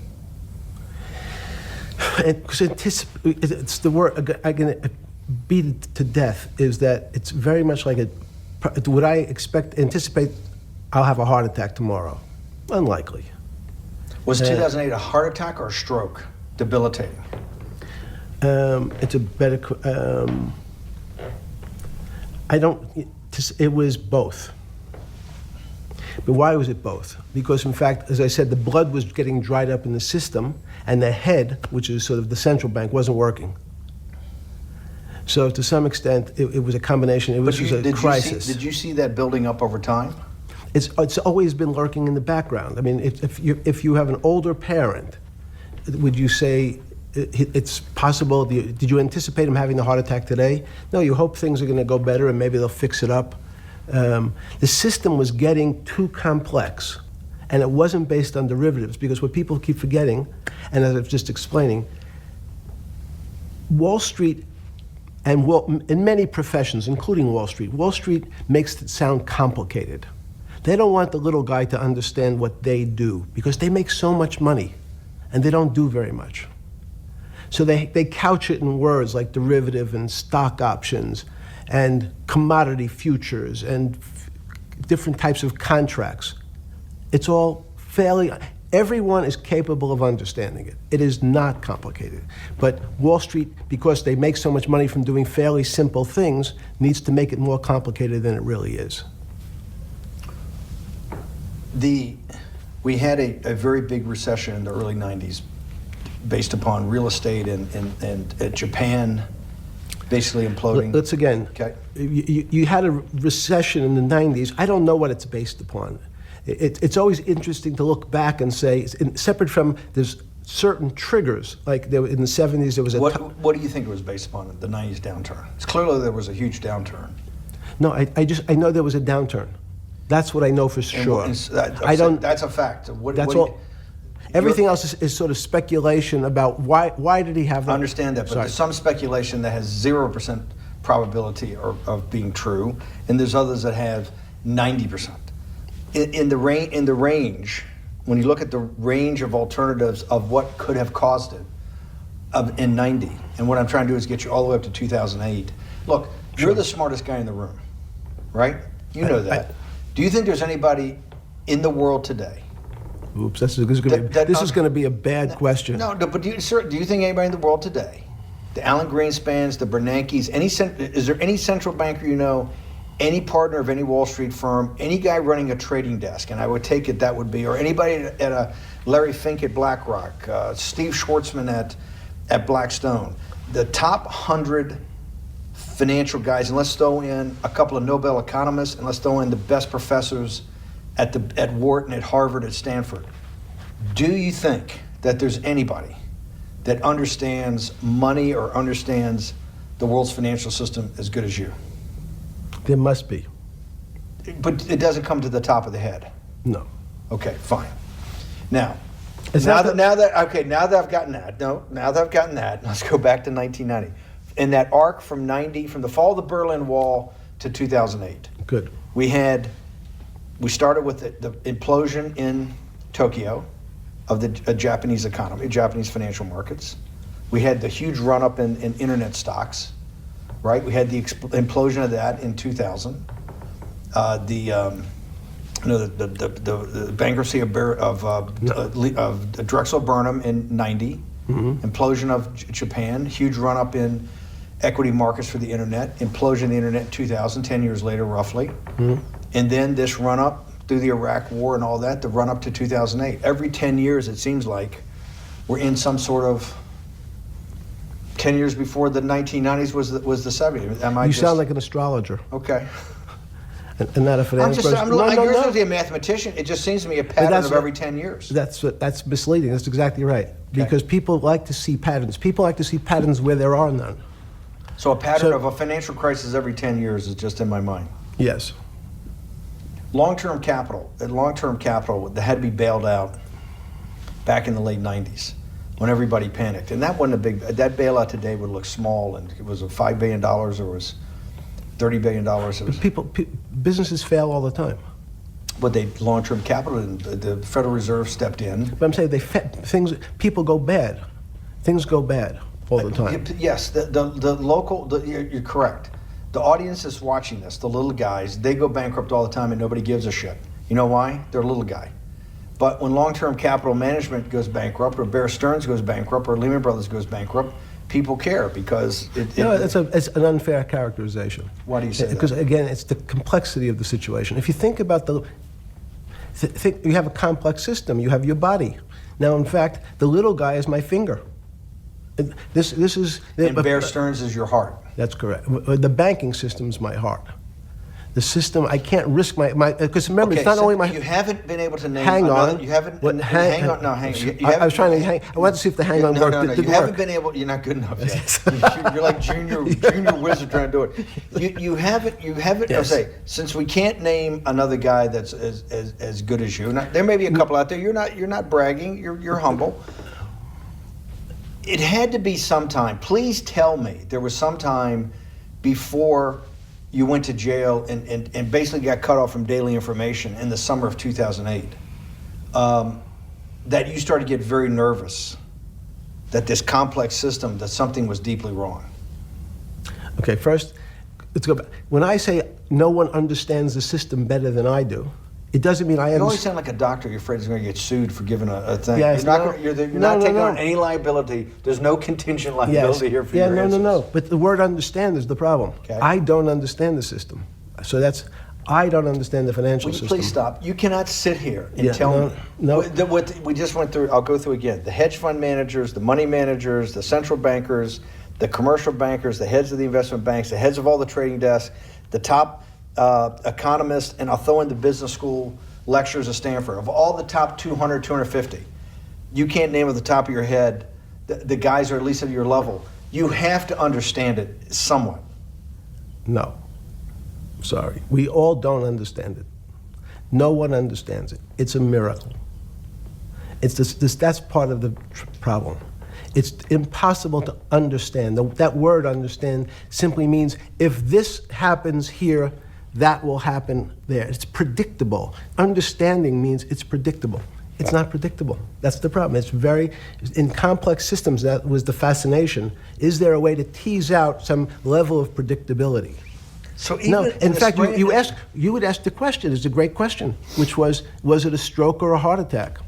It's the word I can beat it to death. Is that it's very much like would I anticipate I'll have a heart attack tomorrow? Unlikely. Was 2008 a heart attack or a stroke? Debilitating. It's a better. It was both. But why was it both? Because in fact, as I said, the blood was getting dried up in the system, and the head, which is sort of the central bank, wasn't working. So to some extent, it was a combination. It was a crisis. Did you see that building up over time? It's always been lurking in the background. I mean, if you have an older parent, would you say it's possible? Did you anticipate him having the heart attack today? No, you hope things are going to go better and maybe they'll fix it up. The system was getting too complex, and it wasn't based on derivatives, because what people keep forgetting, and as I was just explaining, Wall Street, in many professions, including Wall Street makes it sound complicated. They don't want the little guy to understand what they do because they make so much money and they don't do very much. So they couch it in words like derivative and stock options and commodity futures and different types of contracts. It's all fairly, everyone is capable of understanding it. It is not complicated. But Wall Street, because they make so much money from doing fairly simple things, needs to make it more complicated than it really is. We had a very big recession in the early 90s based upon real estate and Japan basically imploding. Let's again, Okay. you had a recession in the 90s. I don't know what it's based upon. It's always interesting to look back and say, separate from there's certain triggers, like there, in the 70s there was a... What do you think it was based upon, the 90s downturn? It's clearly there was a huge downturn. No, I know there was a downturn. That's what I know for sure. I don't. That's a fact. That's all. Everything else is sort of speculation about why did he have that? I understand that, but there's some speculation that has 0% probability of being true, and there's others that have 90%. In the range, when you look at the range of alternatives of what could have caused it in 90, and what I'm trying to do is get you all the way up to 2008. Look, you're the smartest guy in the room, right? You know that. Do you think there's anybody in the world today? Oops, this is going to be a bad question. No, but do you think anybody in the world today, the Alan Greenspans, the Bernankes, is there any central banker you know, any partner of any Wall Street firm, any guy running a trading desk, and I would take it that would be, or anybody at a Larry Fink at BlackRock, Steve Schwartzman at Blackstone, the top 100 financial guys, and let's throw in a couple of Nobel economists, and let's throw in the best professors at Wharton, at Harvard, at Stanford. Do you think that there's anybody that understands money or understands the world's financial system as good as you? There must be. But it doesn't come to the top of the head. No. Okay, fine. Now Now that I've gotten that, let's go back to 1990. In that arc from the fall of the Berlin Wall to 2008. Good. We started with the implosion in Tokyo of the Japanese economy, Japanese financial markets. We had the huge run-up in internet stocks, right? We had the implosion of that in 2000. The bankruptcy of Drexel Burnham in 90. Mm-hmm. Implosion of Japan, huge run-up in equity markets for the internet, implosion of the internet in 2000, 10 years later roughly. Mm-hmm. And then this run-up through the Iraq War and all that, the run-up to 2008. Every 10 years, it seems like, we're in some sort of 10 years before the 1990s was the 70s. You sound like an astrologer. Okay. And not a finance person. You're supposed to be a mathematician. It just seems to me a pattern of every 10 years. That's misleading. That's exactly right. Okay. Because people like to see patterns. People like to see patterns where there are none. So a pattern of a financial crisis every 10 years is just in my mind. Yes. Long-term capital that had to be bailed out back in the late 90s when everybody panicked. And that wasn't that bailout today would look small, and it was $5 billion or was $30 billion. Businesses fail all the time. But long-term capital, and the Federal Reserve stepped in. But I'm saying people go bad. Things go bad all the time. Yes, you're correct. The audience is watching this, the little guys, they go bankrupt all the time and nobody gives a shit. You know why? They're a little guy. But when long-term capital management goes bankrupt, or Bear Stearns goes bankrupt, or Lehman Brothers goes bankrupt, people care because it's an unfair characterization. Why do you say that? Because again, it's the complexity of the situation. If you think about you have a complex system. You have your body. Now, in fact, the little guy is my finger. This is. And Bear Stearns is your heart. That's correct. The banking system is my heart. The system, I can't risk my because remember, it's not only my. You haven't been able to name. Hang on. You haven't. Hang on. No, hang on. I was trying to hang. I wanted to see if the hang on worked. No. You haven't been able. You're not good enough yet. You're like junior wizard trying to do it. You haven't. Yes. I'll say, since we can't name another guy that's as good as you. Now, there may be a couple out there. You're not bragging. You're humble. It had to be sometime. Please tell me there was some time before you went to jail and basically got cut off from daily information in the summer of 2008, that you started to get very nervous that this complex system, that something was deeply wrong? Okay, first, let's go back. When I say no one understands the system better than I do, it doesn't mean I You always understand. sound like a doctor. You're afraid he's going to get sued for giving a thing. Yes, you're not, no. gonna, you're No, not no, taking no. on any liability. There's no contingent Yes. liability here for yeah, your no, answers. no. But the word understand is the problem. Okay. I don't understand the system. So I don't understand the financial Will you system. please stop? You cannot sit here and Yeah, tell me. no. What we just went through, I'll go through again. The hedge fund managers, the money managers, the central bankers, the commercial bankers, the heads of the investment banks, the heads of all the trading desks, the top economists, and I'll throw in the business school lecturers at Stanford. Of all the top 200, 250, you can't name at the top of your head the guys are at least at your level. You have to understand it somewhat. No. Sorry. We all don't understand it. No one understands it. It's a miracle. It's that's part of the problem. It's impossible to understand. That word understand simply means if this happens here, that will happen there. It's predictable. Understanding means it's predictable. It's not predictable. That's the problem. In complex systems, that was the fascination. Is there a way to tease out some level of predictability? So even No, in the fact, spring- you would ask the question, it's a great question, which was it a stroke or a heart attack?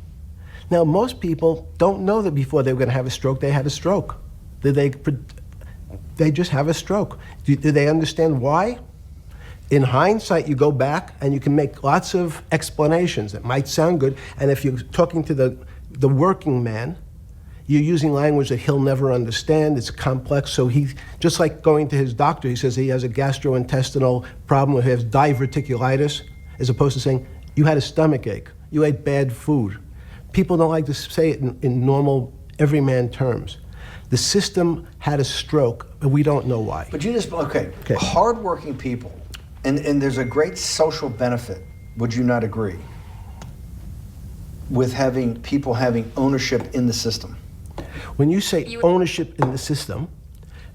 Now, most people don't know that before they were going to have a stroke, they had a stroke. They just have a stroke. Do they understand why? In hindsight, you go back and you can make lots of explanations that might sound good, and if you're talking to the working man, you're using language that he'll never understand. It's complex. So he, just like going to his doctor, he says he has a gastrointestinal problem, or he has diverticulitis, as opposed to saying, you had a stomach ache, you ate bad food. People don't like to say it in normal, everyman terms. The system had a stroke, but we don't know why. But you just, okay. Hardworking people, and there's a great social benefit, would you not agree, with having people having ownership in the system? When you say ownership in the system,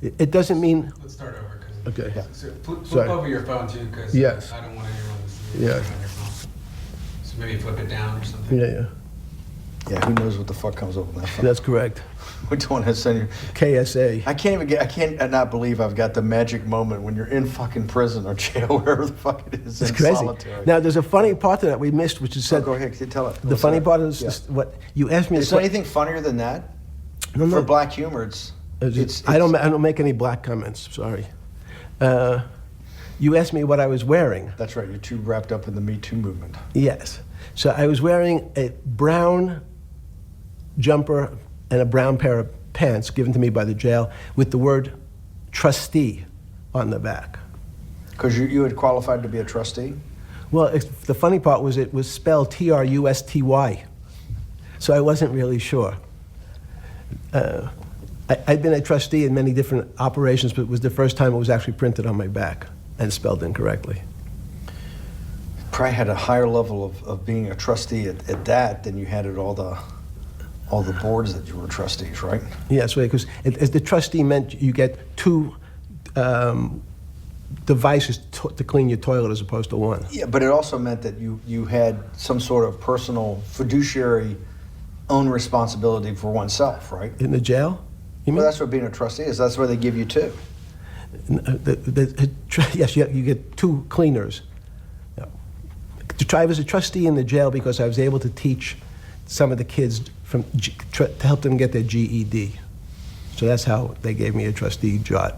it doesn't mean. Let's start over. 'Cause Okay. Yeah. So flip Sorry. over your phone too, because Yes. I don't want anyone to see Yeah. on your phone. So maybe flip it down or something. Yeah. Yeah, who knows what the fuck comes up with that phone? That's correct. We don't want to send you. KSA. I can't not believe I've got the magic moment when you're in fucking prison or jail, wherever the fuck it is, It's in crazy. solitary. Now, there's a funny part to that we missed, which is Oh, said. go ahead, tell it. The funny part is what you asked me. Is there anything funnier than that? No, no. For black humor, I don't make any black comments. Sorry. You asked me what I was wearing. That's right. You're too wrapped up in the Me Too movement. Yes. So I was wearing a brown jumper and a brown pair of pants given to me by the jail with the word trustee on the back. Because you had qualified to be a trustee? Well, the funny part was it was spelled Trusty. So I wasn't really sure. I'd been a trustee in many different operations, but it was the first time it was actually printed on my back and spelled incorrectly. Probably had a higher level of being a trustee at that than you had at all the boards that you were trustees, right? Yes, because as the trustee meant you get two devices to clean your toilet as opposed to one. Yeah, but it also meant that you had some sort of personal fiduciary own responsibility for oneself, right? In the jail? You mean? Well, that's what being a trustee is. That's why they give you two. Yes, you get two cleaners. No. I was a trustee in the jail because I was able to teach some of the kids to help them get their GED. So that's how they gave me a trustee job.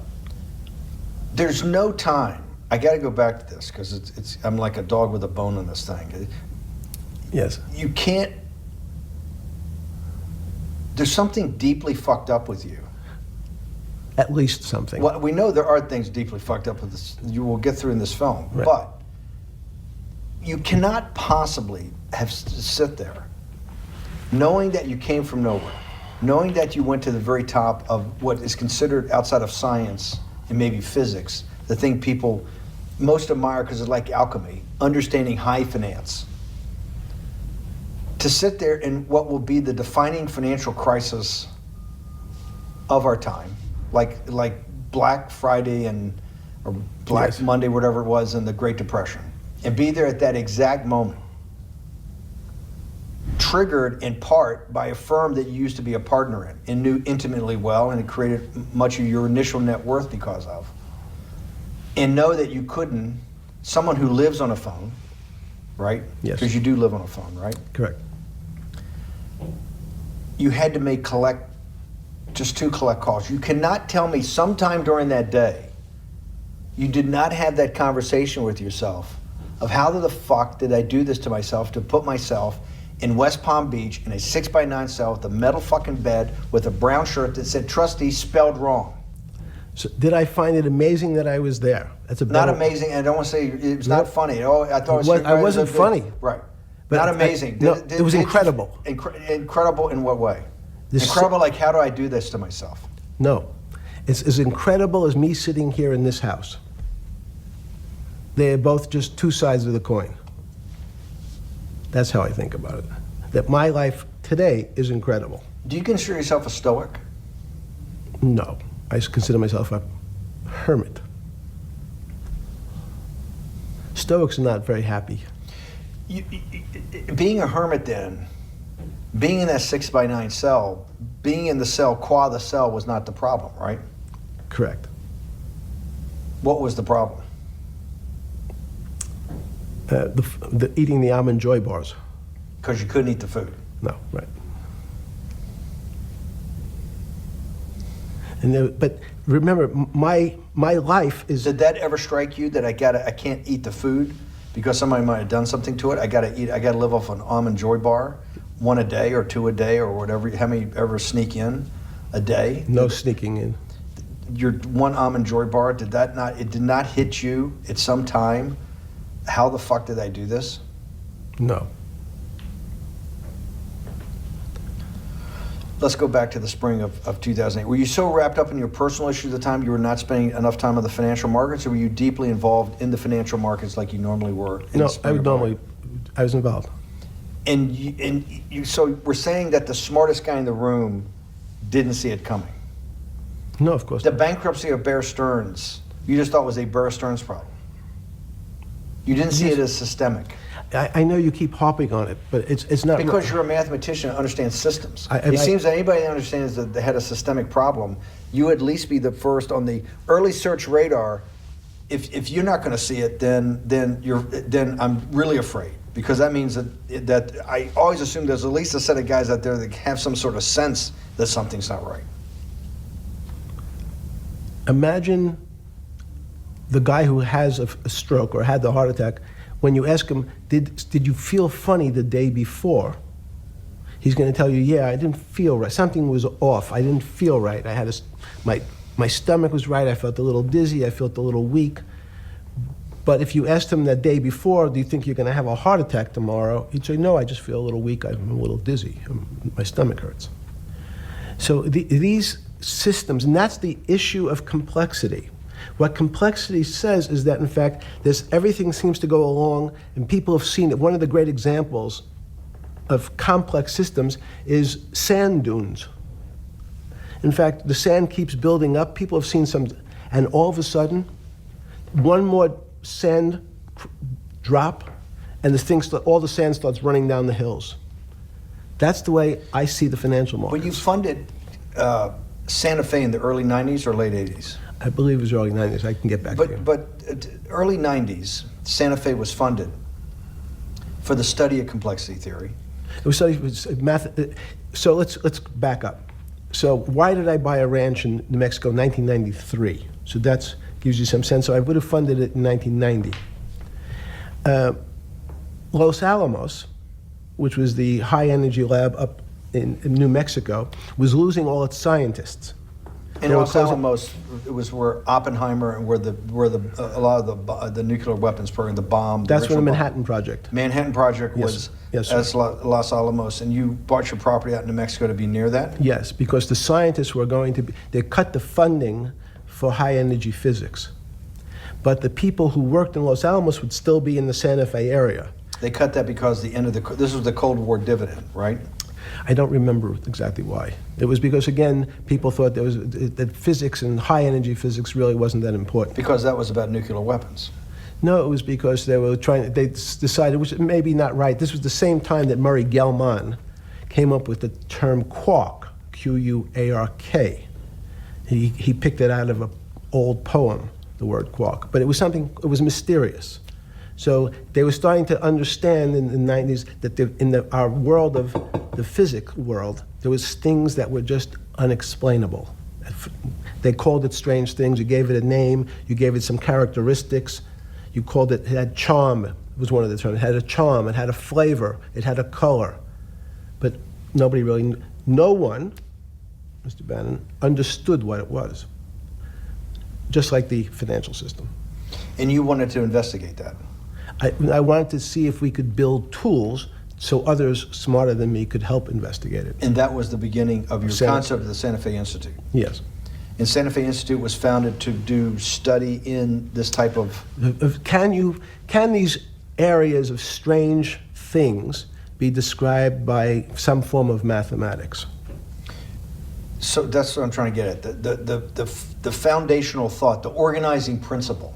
There's no time. I got to go back to this because I'm like a dog with a bone in this thing. Yes. You can't. There's something deeply fucked up with you. At least something. Well, we know there are things deeply fucked up with this. You will get through in this film, Right. but you cannot possibly sit there, knowing that you came from nowhere, knowing that you went to the very top of what is considered outside of science and maybe physics, the thing people most admire because it's like alchemy, understanding high finance. To sit there in what will be the defining financial crisis of our time, like Black Friday and or Black Yes. Monday, whatever it was, in the Great Depression, and be there at that exact moment, triggered in part by a firm that you used to be a partner in and knew intimately well, and it created much of your initial net worth because of, and know that you couldn't, someone who lives on a phone, right? Yes. Because you do live on a phone, right? Correct. You had to make just 2 collect calls. You cannot tell me sometime during that day you did not have that conversation with yourself of how the fuck did I do this to myself to put myself in West Palm Beach in a 6x9 cell with a metal fucking bed with a brown shirt that said trustee spelled wrong. So did I find it amazing that I was there? That's a Not better- amazing, and I don't want to say it was not funny. Oh, I thought it was. I wasn't funny. Right. But Not I- amazing. no, it was incredible. Incredible in what way? This- Incredible, like how do I do this to myself? No. It's as incredible as me sitting here in this house. They're both just 2 sides of the coin. That's how I think about it. That my life today is incredible. Do you consider yourself a stoic? No. I consider myself a hermit. Stoics are not very happy. Being a hermit then, being in that 6x9 cell, being in the cell qua the cell was not the problem, right? Correct. What was the problem? Eating the almond joy bars. Because you couldn't eat the food. No, right. And but remember, my life is. Did that ever strike you that I can't eat the food because somebody might have done something to it? I gotta live off an almond joy bar, 1 a day or 2 a day or whatever. How many ever sneak in a day? No sneaking in. Your 1 almond joy bar, it did not hit you at some time? How the fuck did I do this? No. Let's go back to the spring of 2008. Were you so wrapped up in your personal issues at the time you were not spending enough time on the financial markets, or were you deeply involved in the financial markets like you normally were? No, I was involved. So we're saying that the smartest guy in the room didn't see it coming. No, of course The not. bankruptcy of Bear Stearns, you just thought was a Bear Stearns problem. You didn't see it as systemic. I know you keep harping on it, but it's not. Because you're a mathematician and understands systems. I- It seems that anybody that understands that they had a systemic problem, you at least be the first on the early search radar. If you're not going to see it, then I'm really afraid, because that means that I always assume there's at least a set of guys out there that have some sort of sense that something's not right. Imagine the guy who has a stroke or had the heart attack. When you ask him, did you feel funny the day before? He's going to tell you, yeah, I didn't feel right. Something was off. I didn't feel right. I had my stomach was right. I felt a little dizzy. I felt a little weak. But if you asked him that day before, do you think you're going to have a heart attack tomorrow? He'd say, no, I just feel a little weak. I'm a little dizzy. My stomach hurts. So these systems, and that's the issue of complexity. What complexity says is that, in fact, everything seems to go along, and people have seen it. One of the great examples of complex systems is sand dunes. In fact, the sand keeps building up. People have seen some, and all of a sudden, one more sand drop, and all the sand starts running down the hills. That's the way I see the financial markets. But you funded Santa Fe in the early 90s or late 80s? I believe it was early 90s. I can get back to you. But early 90s, Santa Fe was funded for the study of complexity theory. It was math. So let's back up. So why did I buy a ranch in New Mexico in 1993? So that gives you some sense. So I would have funded it in 1990. Los Alamos, which was the high energy lab up in New Mexico, was losing all its scientists. And Los Alamos, it was where Oppenheimer and where a lot of the nuclear weapons program, the bomb. That's where the original Manhattan Project. Manhattan Project was Yes, sir. as Los Alamos, and you bought your property out in New Mexico to be near that? Yes, because the scientists were they cut the funding for high energy physics. But the people who worked in Los Alamos would still be in the Santa Fe area. They cut that because this was the Cold War dividend, right? I don't remember exactly why. It was because, again, people thought that physics and high-energy physics really wasn't that important. Because that was about nuclear weapons. No, it was because they decided, which may be not right, this was the same time that Murray Gell-Mann came up with the term quark, Q-U-A-R-K. He picked it out of an old poem, the word quark. But it was mysterious. So they were starting to understand in the 90s that our world of the physics world, there was things that were just unexplainable. They called it strange things. You gave it a name. You gave it some characteristics. You called it had charm. It was one of the terms. It had a charm. It had a flavor. It had a color. But no one, Mr. Bannon, understood what it was. Just like the financial system. And you wanted to investigate that. I wanted to see if we could build tools so others smarter than me could help investigate it. And that was the beginning of your concept of the Santa Fe Institute. Yes. And Santa Fe Institute was founded to do study in this type of... Can these areas of strange things be described by some form of mathematics? So that's what I'm trying to get at. The foundational thought, the organizing principle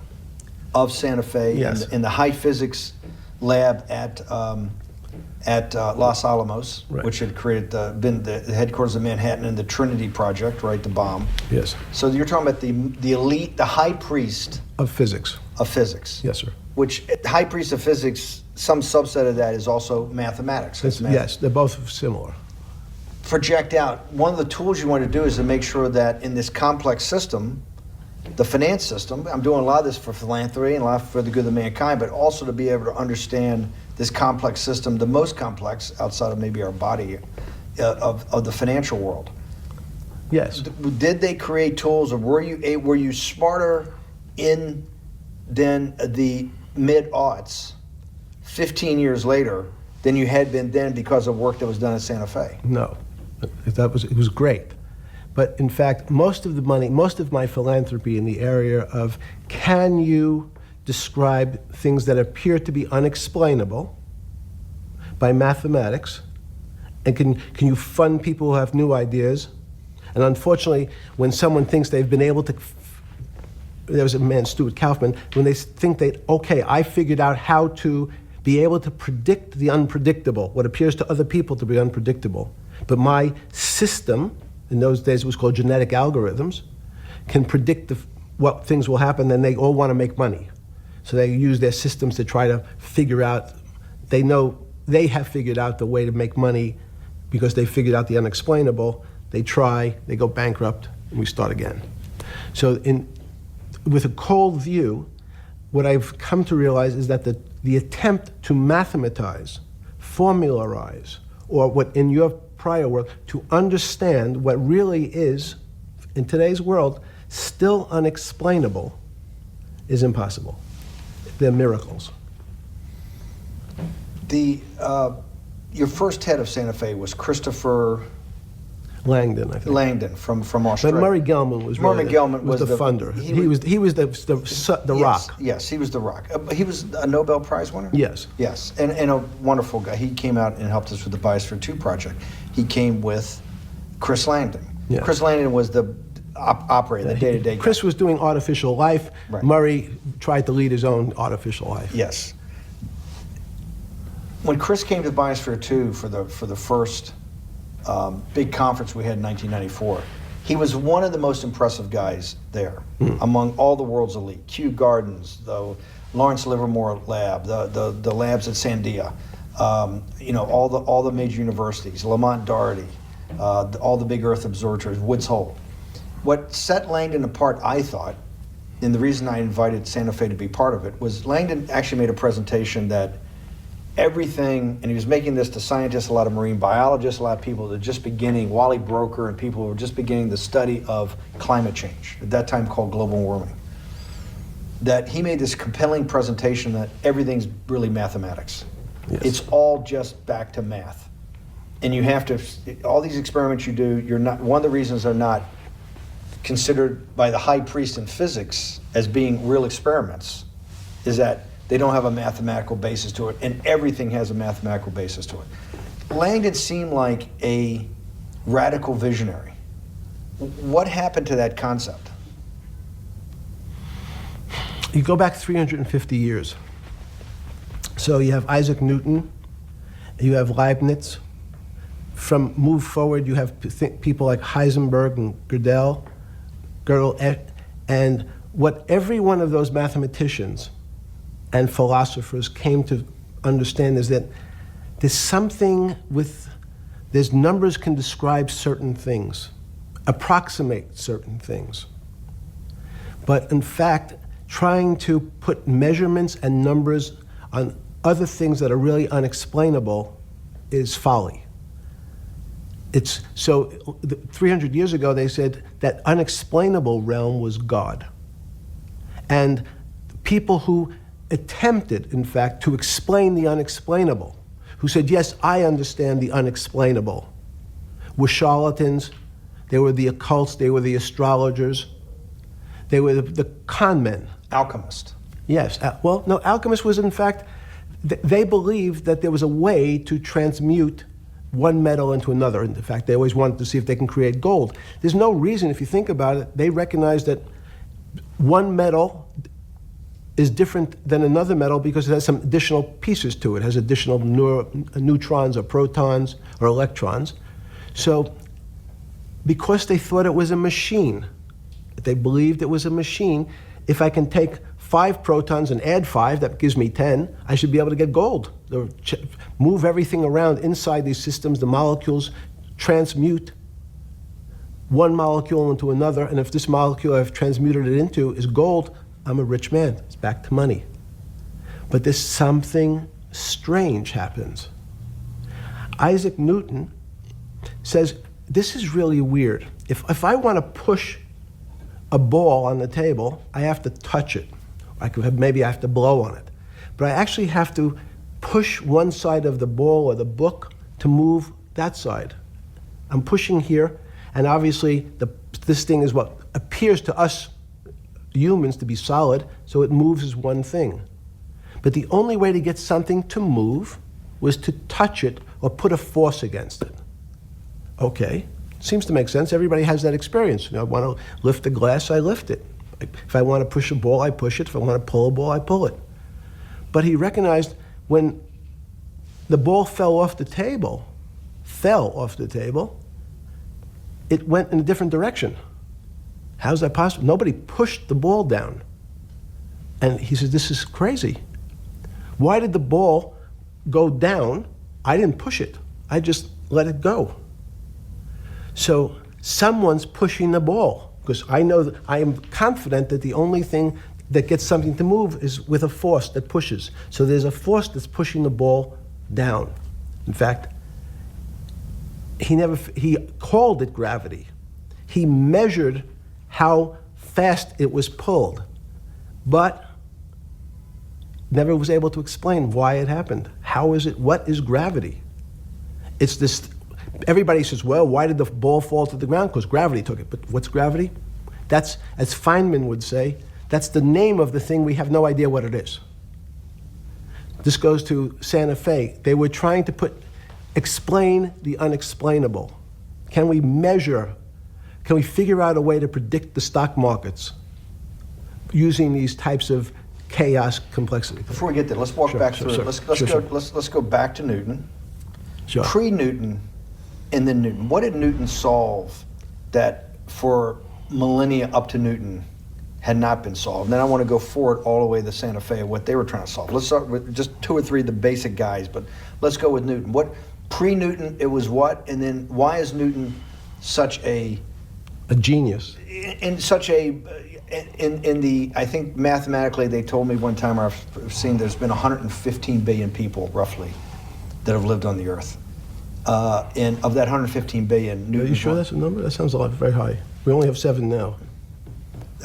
of Santa Fe, yes, in the high physics lab at Los Alamos, right, which had been the headquarters of Manhattan and the Trinity Project, right, the bomb. Yes. So you're talking about the elite, the high priest of physics. Of physics. Yes, sir. Which high priest of physics, some subset of that is also mathematics. Yes, they're both similar. Project out. One of the tools you want to do is to make sure that in this complex system, the finance system, I'm doing a lot of this for philanthropy and a lot for the good of mankind, but also to be able to understand this complex system, the most complex outside of maybe our body, of the financial world. Yes. Did they create tools, or were you smarter in then the mid-aughts, 15 years later, than you had been then because of work that was done at Santa Fe? No, it was great. But in fact, most of my philanthropy in the area of can you describe things that appear to be unexplainable by mathematics, and can you fund people who have new ideas? And unfortunately, when someone thinks they've been able to, there was a man, Stuart Kaufman, when they think I figured out how to be able to predict the unpredictable, what appears to other people to be unpredictable. But my system, in those days it was called genetic algorithms, can predict what things will happen, then they all want to make money. So they use their systems to try to figure out, they know they have figured out the way to make money because they figured out the unexplainable. They try, they go bankrupt, and we start again. So with a cold view, what I've come to realize is that the attempt to mathematize, formularize, or what in your prior world, to understand what really is, in today's world, still unexplainable, is impossible. They're miracles. Your first head of Santa Fe was Christopher Langdon, I think. Langdon from Australia. But Murray Gell-Mann was the funder. He was the rock. Yes, he was the rock. He was a Nobel Prize winner? Yes. Yes, and a wonderful guy. He came out and helped us with the Biosphere 2 project. He came with Chris Langdon. Yeah. Chris Langdon was the operator, the day-to-day guy. Chris was doing artificial life. Right. Murray tried to lead his own artificial life. Yes. When Chris came to Biosphere 2 for the first big conference we had in 1994, he was one of the most impressive guys there among all the world's elite. Kew Gardens, the Lawrence Livermore lab, the labs at Sandia, all the major universities, Lamont Doherty, all the big Earth observatories, Woods Hole. What set Langdon apart, I thought, and the reason I invited Santa Fe to be part of it, was Langdon actually made a presentation that everything, and he was making this to scientists, a lot of marine biologists, a lot of people that are just beginning, Wally Broker and people who were just beginning the study of climate change, at that time called global warming, that he made this compelling presentation that everything's really mathematics. Yes. It's all just back to math. And you have to, all these experiments you do, one of the reasons they're not considered by the high priest in physics as being real experiments is that they don't have a mathematical basis to it, and everything has a mathematical basis to it. Langdon seemed like a radical visionary. What happened to that concept? You go back 350 years. So you have Isaac Newton, you have Leibniz. Move forward, you have people like Heisenberg and Gödel, and what every one of those mathematicians and philosophers came to understand is that there's numbers can describe certain things, approximate certain things. But in fact, trying to put measurements and numbers on other things that are really unexplainable is folly. 300 years ago, they said that unexplainable realm was God. And people who attempted, in fact, to explain the unexplainable, who said, yes, I understand the unexplainable, were charlatans, they were the occults, they were the astrologers, they were the con men. Alchemist. Yes. Well, no, alchemist was, in fact, they believed that there was a way to transmute one metal into another. In fact, they always wanted to see if they can create gold. There's no reason, if you think about it, they recognize that one metal is different than another metal because it has some additional pieces to it. It has additional neutrons or protons or electrons. So because they thought it was a machine, they believed it was a machine, if I can take 5 protons and add 5, that gives me 10, I should be able to get gold. Move everything around inside these systems, the molecules transmute one molecule into another, and if this molecule I've transmuted it into is gold, I'm a rich man. It's back to money. But there's something strange happens. Isaac Newton says, this is really weird. If I want to push a ball on the table, I have to touch it. Maybe I have to blow on it. But I actually have to push one side of the ball or the book to move that side. I'm pushing here, and obviously this thing is what appears to us humans to be solid, so it moves as one thing. But the only way to get something to move was to touch it or put a force against it. Okay, seems to make sense. Everybody has that experience. I want to lift a glass, I lift it. If I want to push a ball, I push it. If I want to pull a ball, I pull it. But he recognized when the ball fell off the table, it went in a different direction. How's that possible? Nobody pushed the ball down. And he said, this is crazy. Why did the ball go down? I didn't push it. I just let it go. So someone's pushing the ball. Because I know that I am confident that the only thing that gets something to move is with a force that pushes. So there's a force that's pushing the ball down. In fact, he called it gravity. He measured how fast it was pulled, but never was able to explain why it happened. How is it? What is gravity? It's this. Everybody says, well, why did the ball fall to the ground? Because gravity took it. But what's gravity? That's, as Feynman would say, that's the name of the thing. We have no idea what it is. This goes to Santa Fe. They were trying to explain the unexplainable. Can we measure? Can we figure out a way to predict the stock markets using these types of chaos complexity? Before we get there, let's walk back through it. Let's go back to Newton. Sure. Pre-Newton and then Newton. What did Newton solve that for millennia up to Newton had not been solved? And then I want to go forward all the way to Santa Fe, what they were trying to solve. Let's start with just 2 or 3 of the basic guys, but let's go with Newton. What pre-Newton, it was what? And then why is Newton such a genius? In such a, in the, I think mathematically they told me one time, I've seen there's been 115 billion people roughly that have lived on the earth. And of that 115 billion, Newton. Are you sure that's a number? That sounds a lot very high. We only have 7 now.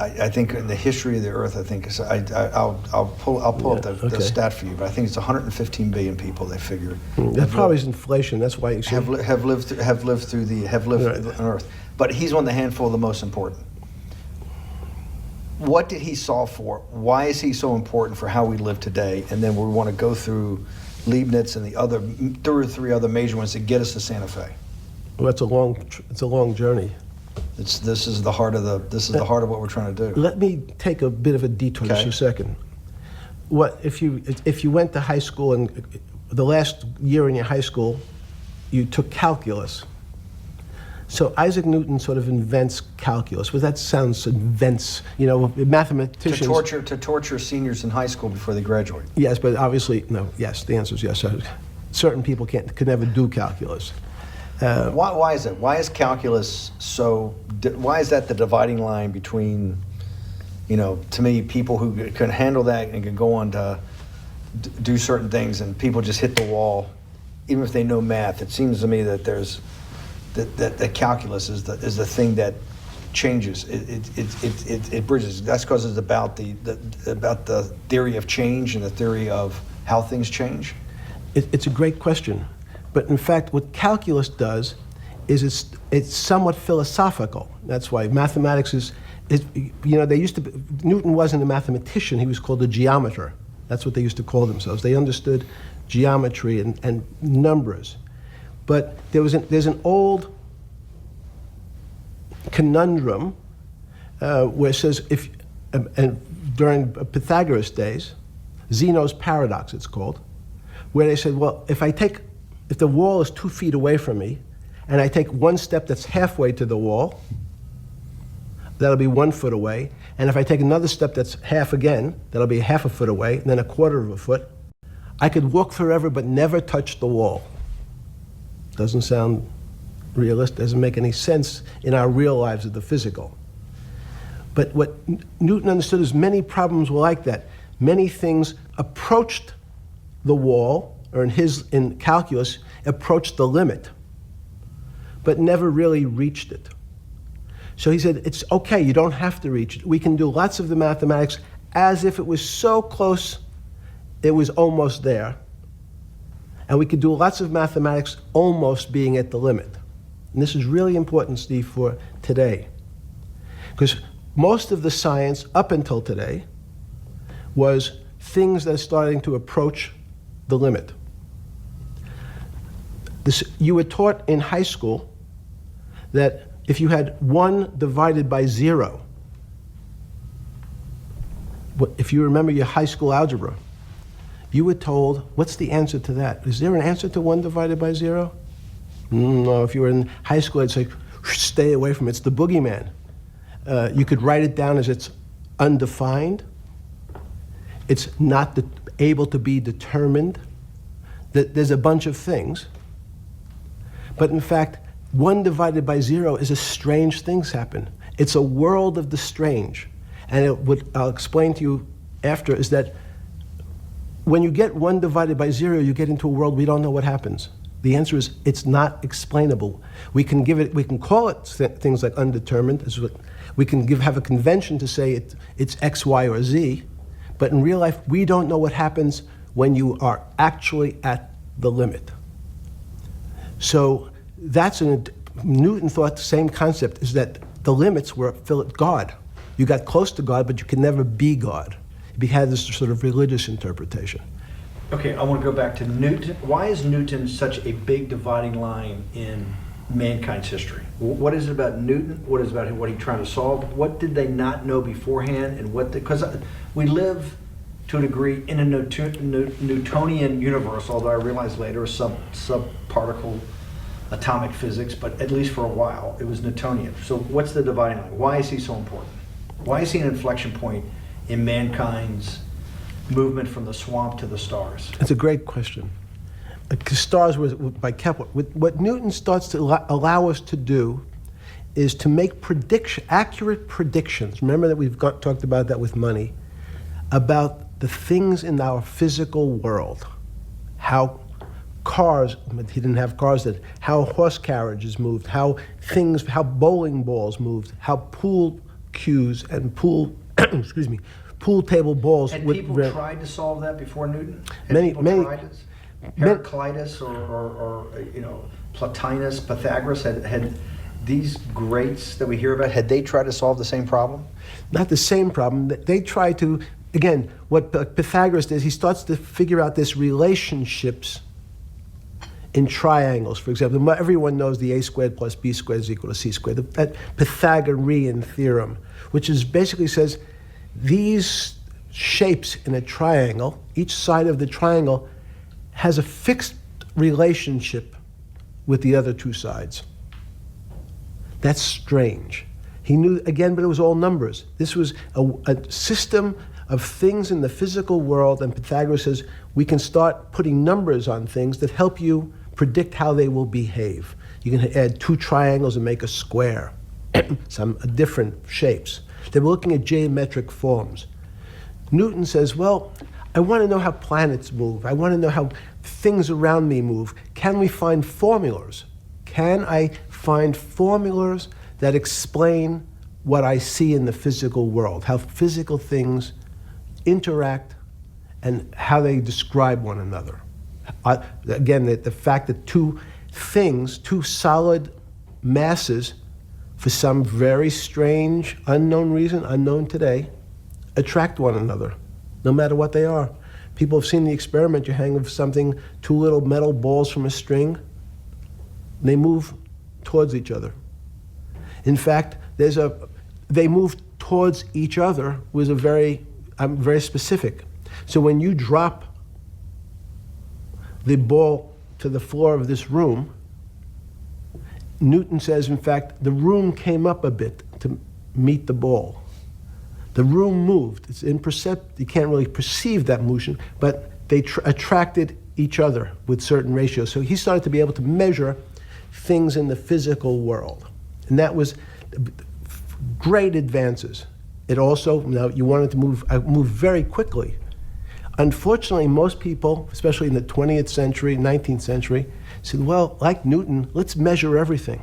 I think in the history of the earth, I think it's, I'll pull up the stat for you, but I think it's 115 billion people. They figure that probably is inflation. That's why you have lived on Earth. But he's one of the handful of the most important. What did he solve for? Why is he so important for how we live today? And then we want to go through Leibniz and the other, two or three other major ones to get us to Santa Fe? Well, it's a long journey. This is the heart of what we're trying to do. Let me take a bit of a detour Okay. just a second. What if you went to high school and the last year in your high school, you took calculus? So Isaac Newton sort of invents calculus. Well, that sounds invents. You know, mathematicians. To torture seniors in high school before they graduate. Yes, but obviously no. Yes, the answer is yes. Certain people could never do calculus. Why is it? Why is calculus so? Why is that the dividing line between, to me, people who can handle that and can go on to do certain things, and people just hit the wall, even if they know math? It seems to me that there's that calculus is the thing that changes. It bridges. That's because it's about the theory of change and the theory of how things change. It's a great question. But in fact, what calculus does is it's somewhat philosophical. That's why mathematics is Newton wasn't a mathematician, he was called a geometer. That's what they used to call themselves. They understood geometry and numbers. But there's an old conundrum where it says, during Pythagoras' days, Zeno's paradox it's called, where they said, well, if the wall is 2 feet away from me, and I take one step that's halfway to the wall, that'll be 1 foot away. And if I take another step that's half again, that'll be half a foot away, and then a quarter of a foot. I could walk forever but never touch the wall. Doesn't sound realistic, doesn't make any sense in our real lives of the physical. But what Newton understood is many problems were like that. Many things approached the wall, or in calculus, approached the limit, but never really reached it. So he said, it's okay, you don't have to reach it. We can do lots of the mathematics as if it was so close, it was almost there. And we could do lots of mathematics almost being at the limit. And this is really important, Steve, for today. Because most of the science up until today was things that are starting to approach the limit. You were taught in high school that if you had 1 divided by 0, if you remember your high school algebra, you were told, what's the answer to that? Is there an answer to 1 divided by 0? No, if you were in high school, I'd say, stay away from it. It's the boogeyman. You could write it down as it's undefined. It's not able to be determined. There's a bunch of things. But in fact, 1 divided by 0 is a strange things happen. It's a world of the strange. And what I'll explain to you after is that when you get 1 divided by 0, you get into a world we don't know what happens. The answer is it's not explainable. We can call it things like undetermined. We can have a convention to say it's X, Y, or Z. But in real life, we don't know what happens when you are actually at the limit. So Newton thought the same concept is that the limits were God. You got close to God, but you can never be God. He had this sort of religious interpretation. Okay, I want to go back to Newton. Why is Newton such a big dividing line in mankind's history? What is it about Newton? What is it about what he's trying to solve? What did they not know beforehand? And because we live to a degree in a Newtonian universe, although I realized later subparticle atomic physics, but at least for a while it was Newtonian. So what's the dividing line? Why is he so important? Why is he an inflection point in mankind's movement from the swamp to the stars? It's a great question. Because stars were by Kepler. What Newton starts to allow us to do is to make accurate predictions. Remember that we've talked about that with money, about the things in our physical world. How cars, he didn't have cars then, how horse carriages moved, how bowling balls moved, how pool cues and pool table balls. Had people tried to solve that before Newton? Many tried it? Heraclitus or Plotinus, Pythagoras, had these greats that we hear about, had they tried to solve the same problem? Not the same problem. They tried to again, what Pythagoras does, he starts to figure out this relationships in triangles. For example, everyone knows the a squared plus b squared is equal to c squared. That Pythagorean theorem, which is basically says these shapes in a triangle, each side of the triangle has a fixed relationship with the other two sides. That's strange. He knew, again, but it was all numbers. This was a system of things in the physical world, and Pythagoras says we can start putting numbers on things that help you predict how they will behave. You can add two triangles and make a square, some different shapes. They were looking at geometric forms. Newton says, well, I want to know how planets move. I want to know how things around me move. Can we find formulas? Can I find formulas that explain what I see in the physical world, how physical things interact and how they describe one another? Again, the fact that two things, two solid masses, for some very strange, unknown reason, unknown today, attract one another, no matter what they are. People have seen the experiment. You hang of something, two little metal balls from a string, and they move towards each other. In fact, they move towards each other was very specific. So when you drop the ball to the floor of this room, Newton says, in fact, the room came up a bit to meet the ball. The room moved. It's imperceptible. You can't really perceive that motion, but they attracted each other with certain ratios. So he started to be able to measure things in the physical world. And that was great advances. It also, now you wanted to move very quickly. Unfortunately, most people, especially in the 20th century, 19th century, said, well, like Newton, let's measure everything.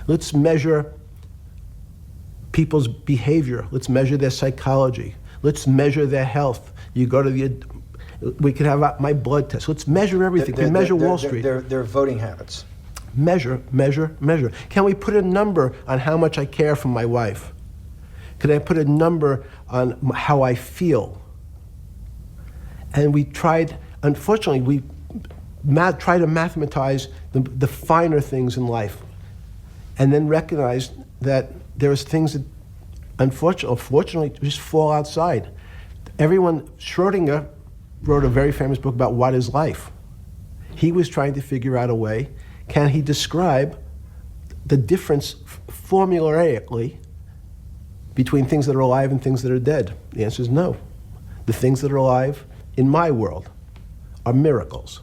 Let's measure people's behavior. Let's measure their psychology. Let's measure their health. You go to we can have my blood test. Let's measure everything. We can measure Wall Street. Their voting habits. Measure, measure, measure. Can we put a number on how much I care for my wife? Can I put a number on how I feel? And we tried, unfortunately, we try to mathematize the finer things in life, and then recognize that there's things that, unfortunately, just fall outside. Schrodinger wrote a very famous book about what is life. He was trying to figure out a way, can he describe the difference formulaically between things that are alive and things that are dead? The answer is no. The things that are alive in my world are miracles,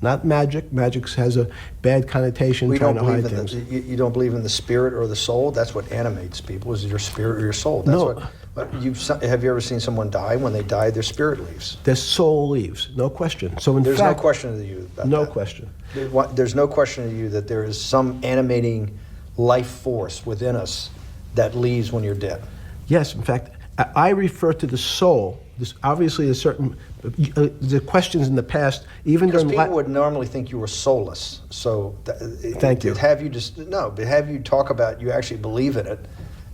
not magic. Magic has a bad connotation, trying to hide things. You don't believe in the spirit or the soul? That's what animates people, is your spirit or your soul. That's no. Have you ever seen someone die? When they die, their spirit leaves. Their soul leaves, no question. So There's no question to you about no that. question. There's no question to you that there is some animating life force within us that leaves when you're dead. Yes, in fact, I refer to the soul. There's obviously a certain the questions in the past, even because during people would normally think you were soulless. So thank you. But have you talk about you actually believe in it,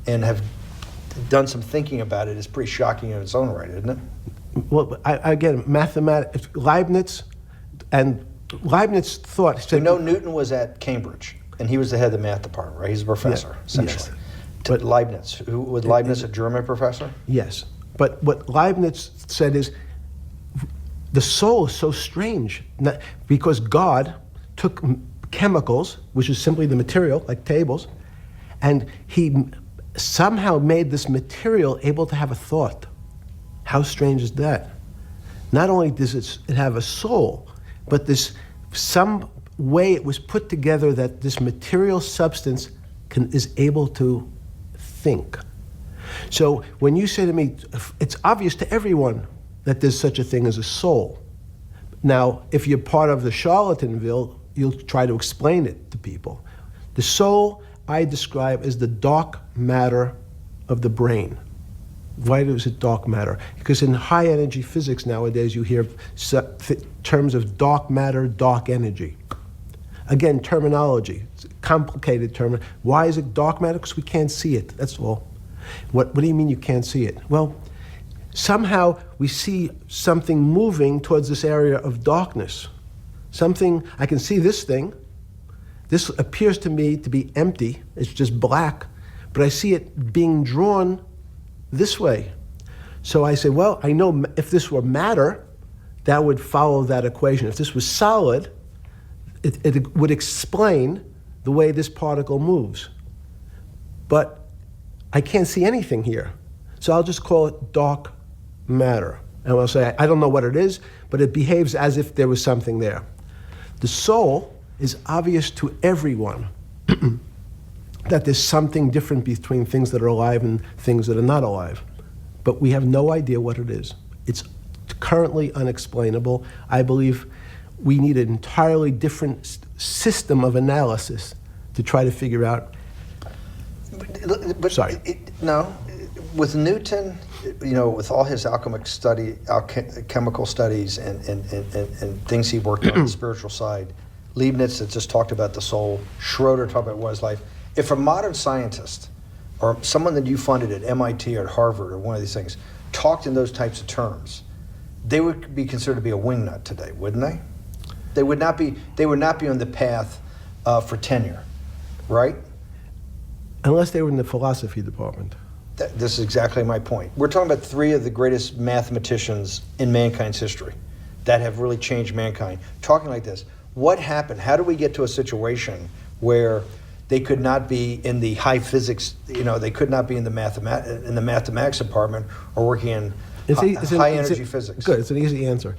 and have done some thinking about it is pretty shocking in its own right, isn't it? Well, again, mathematics, Leibniz thought. So Newton was at Cambridge, and he was the head of the math department, right? He's a professor, essentially. Yes. But Leibniz, was Leibniz a German professor? Yes. But what Leibniz said is, the soul is so strange, because God took chemicals, which is simply the material, like tables, and he somehow made this material able to have a thought. How strange is that? Not only does it have a soul, but some way it was put together that this material substance is able to think. So when you say to me, it's obvious to everyone that there's such a thing as a soul. Now, if you're part of the Charlatanville, you'll try to explain it to people. The soul I describe as the dark matter of the brain. Why is it dark matter? Because in high energy physics nowadays, you hear terms of dark matter, dark energy. Again, terminology, it's a complicated term. Why is it dark matter? Because we can't see it, that's all. What do you mean you can't see it? Well, somehow we see something moving towards this area of darkness. Something, I can see this thing. This appears to me to be empty. It's just black. But I see it being drawn this way. So I say, well, I know if this were matter, that would follow that equation. If this was solid, it would explain the way this particle moves. But I can't see anything here. So I'll just call it dark matter. And I'll say, I don't know what it is, but it behaves as if there was something there. The soul is obvious to everyone that there's something different between things that are alive and things that are not alive. But we have no idea what it is. It's currently unexplainable. I believe we need an entirely different system of analysis to try to figure out. But Sorry. No, with Newton, with all his alchemical studies and things he worked on, the spiritual side, Leibniz that just talked about the soul, Schroeder talked about what is life. If a modern scientist or someone that you funded at MIT or at Harvard or one of these things talked in those types of terms, they would be considered to be a wingnut today, wouldn't they? They would not be on the path for tenure, right? Unless they were in the philosophy department. This is exactly my point. We're talking about three of the greatest mathematicians in mankind's history that have really changed mankind. Talking like this, what happened? How do we get to a situation where they could not be in the high physics, they could not be in the mathematics department or working in high energy physics? Good, it's an easy answer.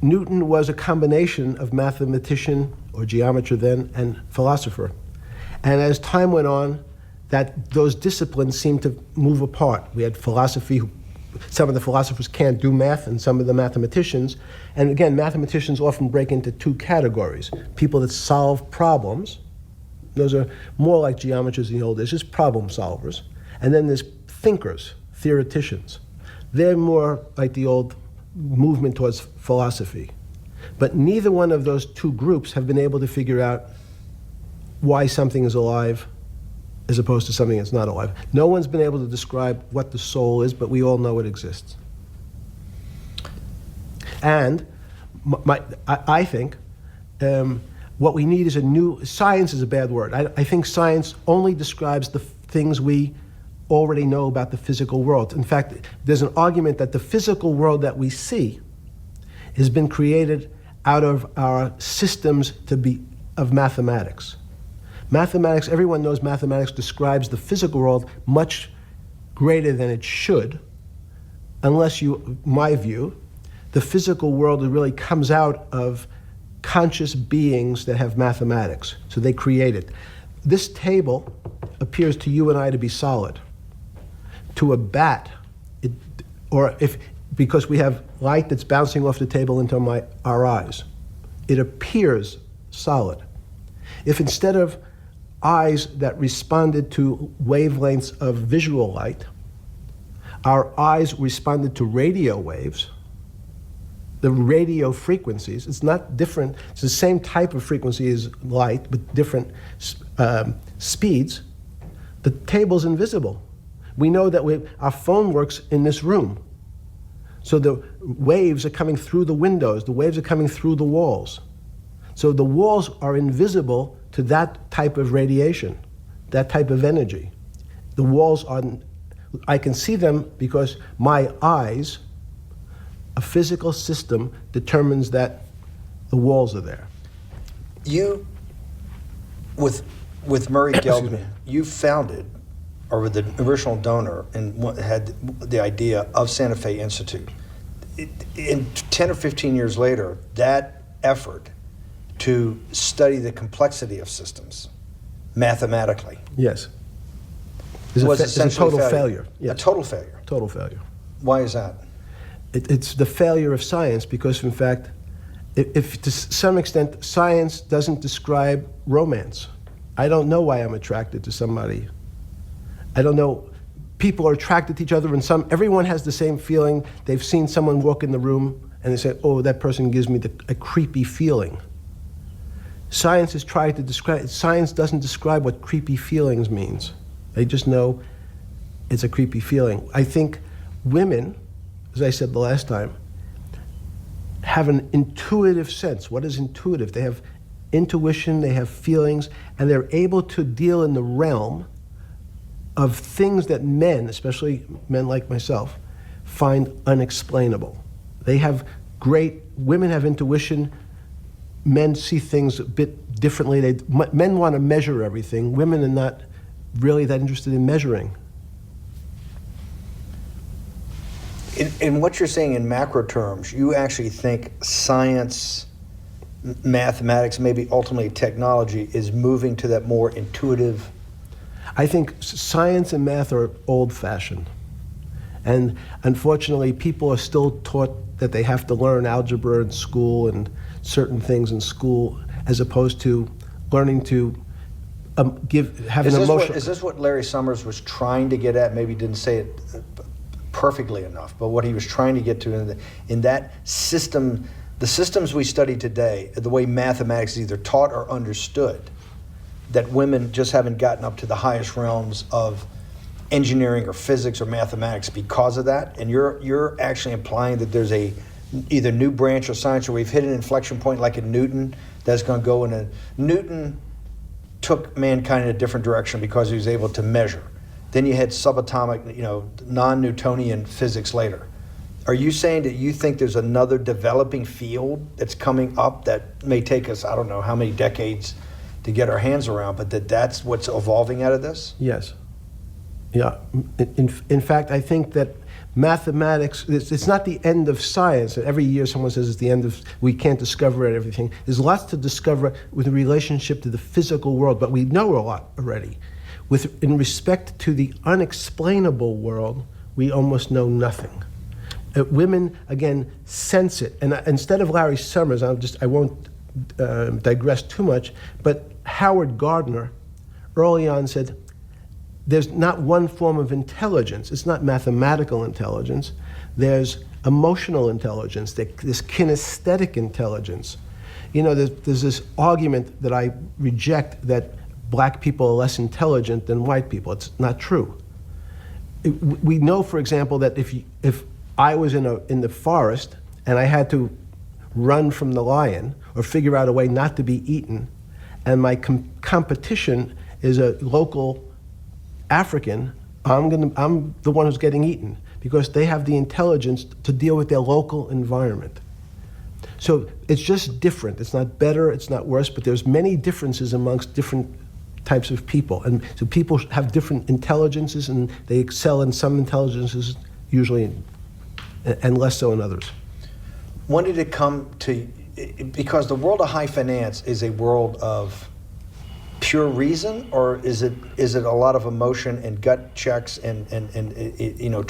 Newton was a combination of mathematician or geometer then and philosopher. And as time went on, those disciplines seemed to move apart. We had philosophy, some of the philosophers can't do math, and some of the mathematicians. And again, mathematicians often break into two categories. People that solve problems, those are more like geometers in the old days, just problem solvers. And then there's thinkers, theoreticians. They're more like the old movement towards philosophy. But neither one of those two groups have been able to figure out why something is alive as opposed to something that's not alive. No one's been able to describe what the soul is, but we all know it exists. And I think what we need is science is a bad word. I think science only describes the things we already know about the physical world. In fact, there's an argument that the physical world that we see has been created out of our systems of mathematics. Mathematics, everyone knows mathematics describes the physical world much greater than it should, unless my view, the physical world really comes out of conscious beings that have mathematics. So they create it. This table appears to you and I to be solid. To a bat, because we have light that's bouncing off the table into our eyes, it appears solid. If instead of eyes that responded to wavelengths of visual light, our eyes responded to radio waves, the radio frequencies, it's not different, it's the same type of frequency as light, but different speeds, the table's invisible. We know that our phone works in this room. So the waves are coming through the windows, the waves are coming through the walls. So the walls are invisible to that type of radiation, that type of energy. The walls I can see them because my eyes, a physical system determines that the walls are there. You, with Murray Geldman, you founded, or with the original donor, and had the idea of Santa Fe Institute. In 10 or 15 years later, that effort to study the complexity of systems mathematically. Yes. Was it's a total failure. Yes. A total failure. Total failure. Why is that? It's the failure of science because, in fact, if to some extent science doesn't describe romance, I don't know why I'm attracted to somebody. I don't know. People are attracted to each other, and everyone has the same feeling. They've seen someone walk in the room, and they say, "Oh, that person gives me a creepy feeling." Science has tried to describe. Science doesn't describe what creepy feelings means. They just know it's a creepy feeling. I think women as I said the last time, have an intuitive sense. What is intuitive? They have intuition, they have feelings, and they're able to deal in the realm of things that men, especially men like myself, find unexplainable. They have women have intuition, men see things a bit differently. Men want to measure everything, women are not really that interested in measuring. In what you're saying in macro terms, you actually think science, mathematics, maybe ultimately technology is moving to that more intuitive? I think science and math are old-fashioned. And unfortunately, people are still taught that they have to learn algebra in school and certain things in school, as opposed to learning to have an emotion. Is this what Larry Summers was trying to get at? Maybe didn't say it perfectly enough, but what he was trying to get to in that system, the systems we study today, the way mathematics is either taught or understood, that women just haven't gotten up to the highest realms of engineering or physics or mathematics because of that. And you're actually implying that there's a either new branch of science, or we've hit an inflection point like in Newton that's going to go in a Newton took mankind in a different direction because he was able to measure. Then you had subatomic, non-Newtonian physics later. Are you saying that you think there's another developing field that's coming up that may take us, I don't know how many decades to get our hands around, but that's what's evolving out of this? Yes. Yeah. In fact, I think that mathematics, it's not the end of science. Every year someone says it's the end of, we can't discover everything. There's lots to discover with relationship to the physical world, but we know a lot already. In respect to the unexplainable world, we almost know nothing. Women, again, sense it. And instead of Larry Summers, I won't digress too much, but Howard Gardner early on said, there's not one form of intelligence. It's not mathematical intelligence. There's emotional intelligence, this kinesthetic intelligence. There's this argument that I reject that black people are less intelligent than white people. It's not true. We know, for example, that if I was in the forest and I had to run from the lion or figure out a way not to be eaten, and my competition is a local African, I'm the one who's getting eaten because they have the intelligence to deal with their local environment. So it's just different. It's not better, it's not worse, but there's many differences amongst different types of people. And so people have different intelligences, and they excel in some intelligences usually, and less so in others. When did it come to, because the world of high finance is a world of pure reason, or is it a lot of emotion and gut checks and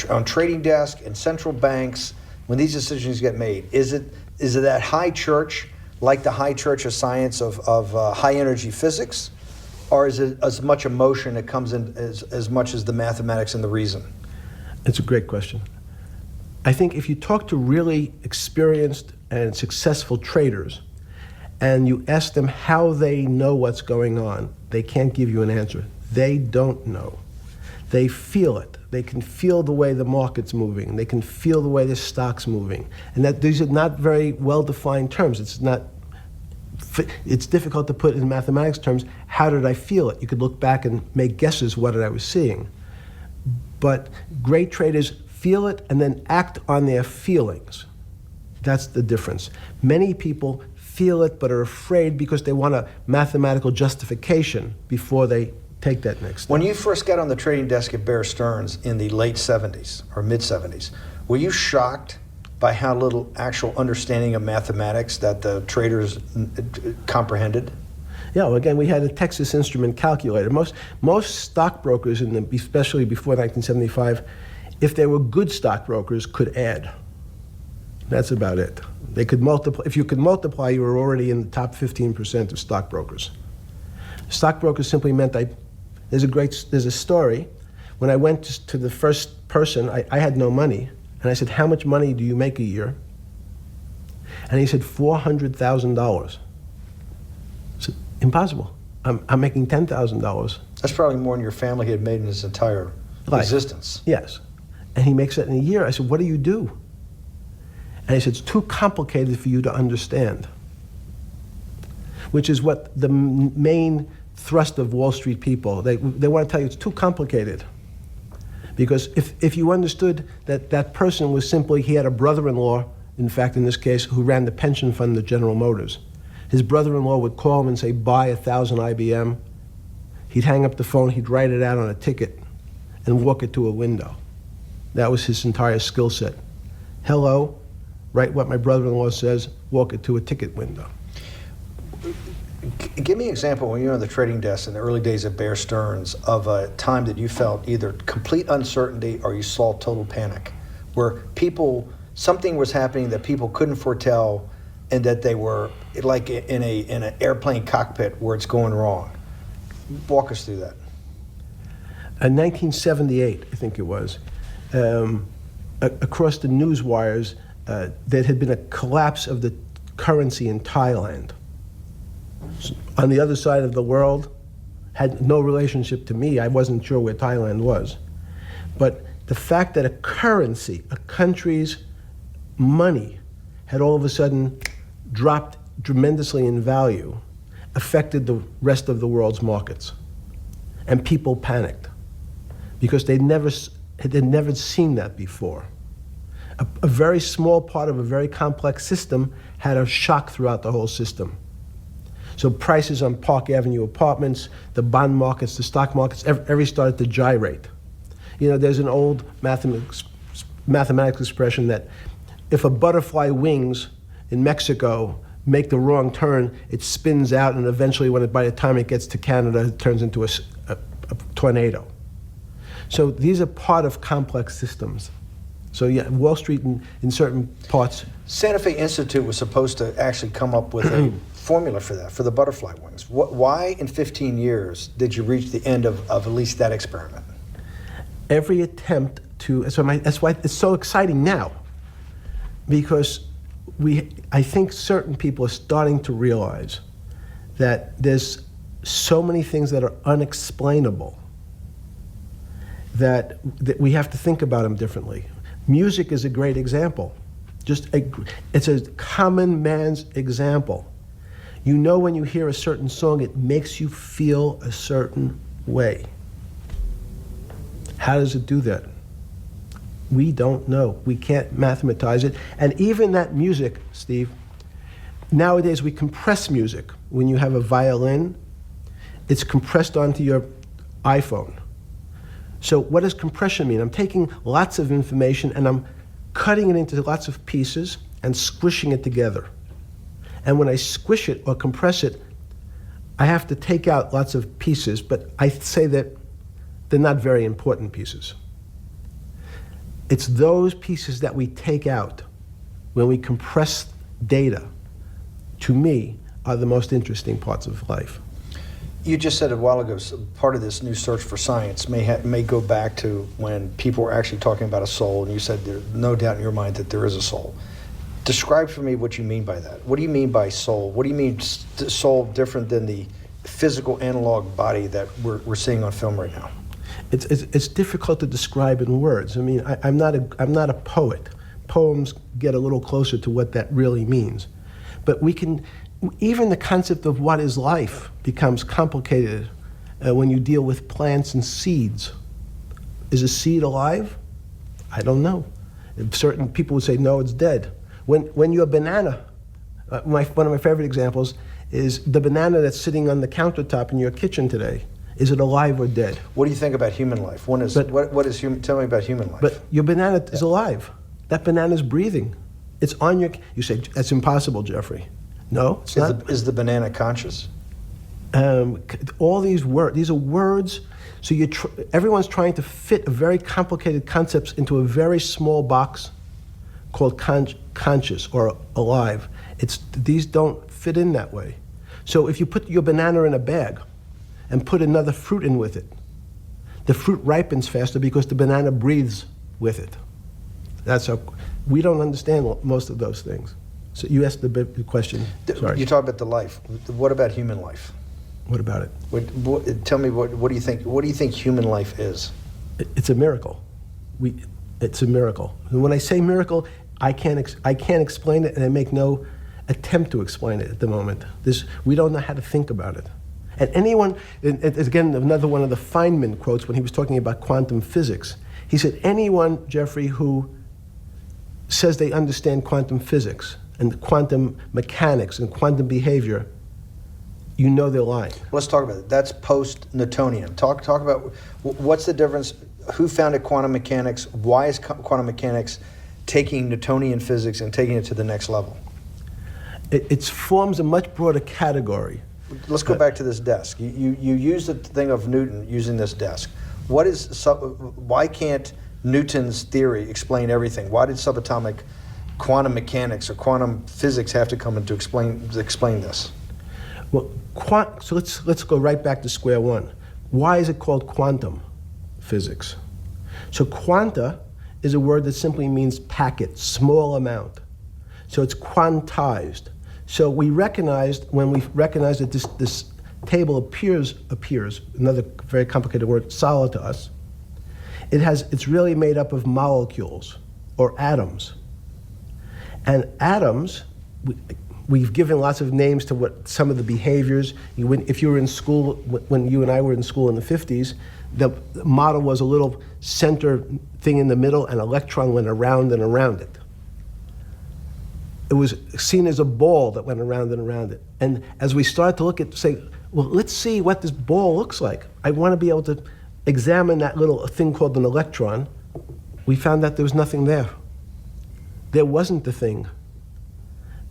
on trading desk and central banks when these decisions get made? Is it that high church, like the high church of science of high energy physics, or is it as much emotion that comes in as much as the mathematics and the reason? It's a great question. I think if you talk to really experienced and successful traders, and you ask them how they know what's going on, they can't give you an answer. They don't know. They feel it. They can feel the way the market's moving. They can feel the way the stock's moving. And that these are not very well-defined terms. It's difficult to put in mathematics terms, how did I feel it? You could look back and make guesses what I was seeing. But great traders feel it and then act on their feelings. That's the difference. Many people feel it but are afraid because they want a mathematical justification before they take that next step. When you first got on the trading desk at Bear Stearns in the late 70s or mid 70s, were you shocked by how little actual understanding of mathematics that the traders comprehended? Yeah, well, again, we had a Texas Instrument calculator. Most stockbrokers, especially before 1975, if they were good stockbrokers, could add. That's about it. They could multiply. If you could multiply, you were already in the top 15% of stockbrokers. Stockbrokers simply meant there's a story. When I went to the first person, I had no money. And I said, how much money do you make a year? And he said, $400,000. I said, impossible. I'm making $10,000. That's probably more than your family had made in its entire existence. Yes. And he makes it in a year. I said, what do you do? And he said, it's too complicated for you to understand, which is what the main thrust of Wall Street people, they want to tell you it's too complicated. Because if you understood that that person was simply, he had a brother-in-law, in fact, in this case, who ran the pension fund at General Motors. His brother-in-law would call him and say, buy 1,000 IBM. He'd hang up the phone, he'd write it out on a ticket and walk it to a window. That was his entire skill set. Hello, write what my brother-in-law says, walk it to a ticket window. Give me an example when you were on the trading desk in the early days of Bear Stearns of a time that you felt either complete uncertainty or you saw total panic, where something was happening that people couldn't foretell and that they were like in an airplane cockpit where it's going wrong. Walk us through that. In 1978, I think it was, across the news wires, there had been a collapse of the currency in Thailand. On the other side of the world, had no relationship to me. I wasn't sure where Thailand was. But the fact that a currency, a country's money, had all of a sudden dropped tremendously in value affected the rest of the world's markets. And people panicked because they'd never seen that before. A very small part of a very complex system had a shock throughout the whole system. So prices on Park Avenue apartments, the bond markets, the stock markets, every started to gyrate. You know, there's an old mathematics expression that if a butterfly wings in Mexico make the wrong turn, it spins out, and eventually, by the time it gets to Canada, it turns into a tornado. So these are part of complex systems. So yeah, Wall Street in certain parts. Santa Fe Institute was supposed to actually come up with a formula for that, for the butterfly wings. Why in 15 years did you reach the end of at least that experiment? Every attempt to, that's why it's so exciting now, because I think certain people are starting to realize that there's so many things that are unexplainable that we have to think about them differently. Music is a great example. It's a common man's example. You know, when you hear a certain song, it makes you feel a certain way. How does it do that? We don't know. We can't mathematize it. And even that music, Steve, nowadays we compress music. When you have a violin, it's compressed onto your iPhone. So what does compression mean? I'm taking lots of information and I'm cutting it into lots of pieces and squishing it together. And when I squish it or compress it, I have to take out lots of pieces, but I say that they're not very important pieces. It's those pieces that we take out when we compress data, to me, are the most interesting parts of life. You just said a while ago, part of this new search for science may go back to when people were actually talking about a soul, and you said there's no doubt in your mind that there is a soul. Describe for me what you mean by that. What do you mean by soul? What do you mean soul different than the physical analog body that we're seeing on film right now? It's difficult to describe in words. I mean, I'm not a poet. Poems get a little closer to what that really means. But even the concept of what is life becomes complicated when you deal with plants and seeds. Is a seed alive? I don't know. Certain people would say, no, it's dead. When you're a banana, one of my favorite examples is the banana that's sitting on the countertop in your kitchen today. Is it alive or dead? What do you think about human life? What is human? Tell me about human life. But your banana is alive. That banana is breathing. It's on your. You say that's impossible, Jeffrey. No, it's not. Is the banana conscious? All these words. These are words. So everyone's trying to fit a very complicated concepts into a very small box called conscious or alive. These don't fit in that way. So if you put your banana in a bag and put another fruit in with it, the fruit ripens faster because the banana breathes with it. That's how we don't understand most of those things. So you asked the big question. Sorry. You talk about the life. What about human life? What about it? Tell me what do you think? What do you think human life is? It's a miracle. It's a miracle. And when I say miracle, I can't explain it, and I make no attempt to explain it at the moment. We don't know how to think about it. And anyone, and again, another one of the Feynman quotes when he was talking about quantum physics. He said, anyone, Jeffrey, who says they understand quantum physics and quantum mechanics and quantum behavior, you know they're lying. Let's talk about it. That's post-Newtonian. Talk about what's the difference, who founded quantum mechanics, why is quantum mechanics taking Newtonian physics and taking it to the next level? It forms a much broader category. Let's go back to this desk. You use the thing of Newton using this desk. Why can't Newton's theory explain everything? Why did subatomic quantum mechanics or quantum physics have to come in to explain this? Well, so let's go right back to square one. Why is it called quantum physics? So quanta is a word that simply means packet, small amount. So it's quantized. So we recognized, when we recognized that this table appears, another very complicated word, solid to us, it's really made up of molecules or atoms. And atoms, we've given lots of names to what some of the behaviors. If you were in school, when you and I were in school in the 50s, the model was a little center thing in the middle, and an electron went around and around it. It was seen as a ball that went around and around it. And as we started to say, well, let's see what this ball looks like. I want to be able to examine that little thing called an electron. We found that there was nothing there. There wasn't the thing.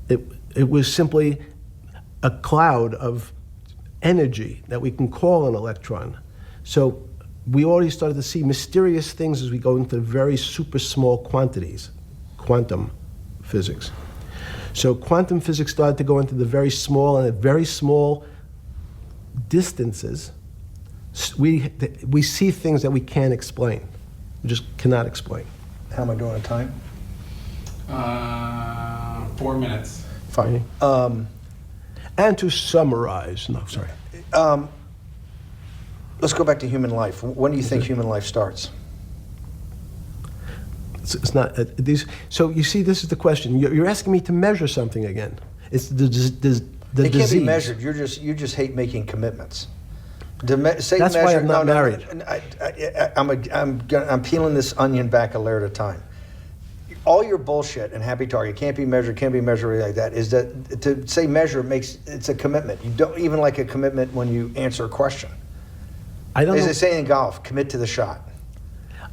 It was simply a cloud of energy that we can call an electron. So we already started to see mysterious things as we go into very super small quantities, quantum physics. So quantum physics started to go into the very small, and at very small distances, we see things that we can't explain. We just cannot explain. How am I doing on time? 4 minutes. Fine. And to summarize, no, sorry. Let's go back to human life. When do you think human life starts? It's not these. So you see, this is the question. You're asking me to measure something again. It's the disease. It can't be measured. You just hate making commitments. That's why I'm not married. I'm peeling this onion back a layer at a time. All your bullshit and happy target can't be measured like that. Is that to say measure it's a commitment. You don't even like a commitment when you answer a question. I don't. As they say in golf, commit to the shot.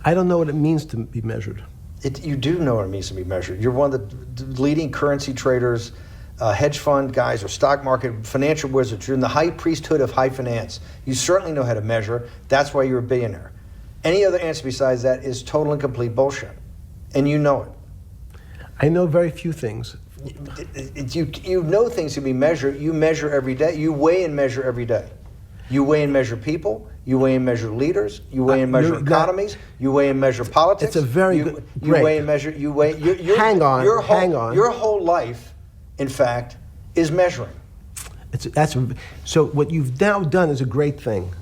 I don't know what it means to be measured. You do know what it means to be measured. You're one of the leading currency traders, hedge fund guys, or stock market financial wizards. You're in the high priesthood of high finance. You certainly know how to measure. That's why you're a billionaire. Any other answer besides that is total and complete bullshit, and you know it. I know very few things. You know things can be measured. You measure every day. You weigh and measure every day. You weigh and measure people. You weigh and measure leaders. You weigh and measure economies. You weigh and measure politics. It's a very good. You weigh and measure. You weigh. Hang on. Your whole life, in fact, is measuring. So what you've now done is a great thing,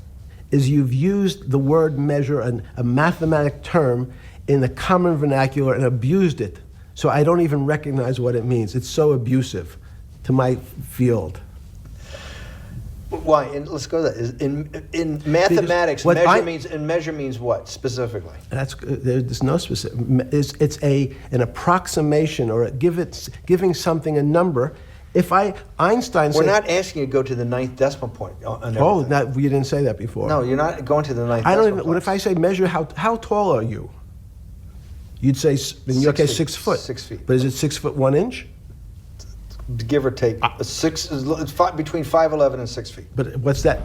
is you've used the word measure, a mathematic term, in the common vernacular and abused it. So I don't even recognize what it means. It's so abusive to my field. Why? And let's go to that. In mathematics, measure means what specifically? There's no specific. It's an approximation, or giving something a number. Einstein said, we're not asking you to go to the 9th decimal point. You didn't say that before. No, you're not going to the 9th. I don't even. What if I say measure how tall are you? You'd say in your case 6 foot. 6 feet. But is it 6 foot 1 inch? Give or take, between 5'11" and 6 feet. But what's that?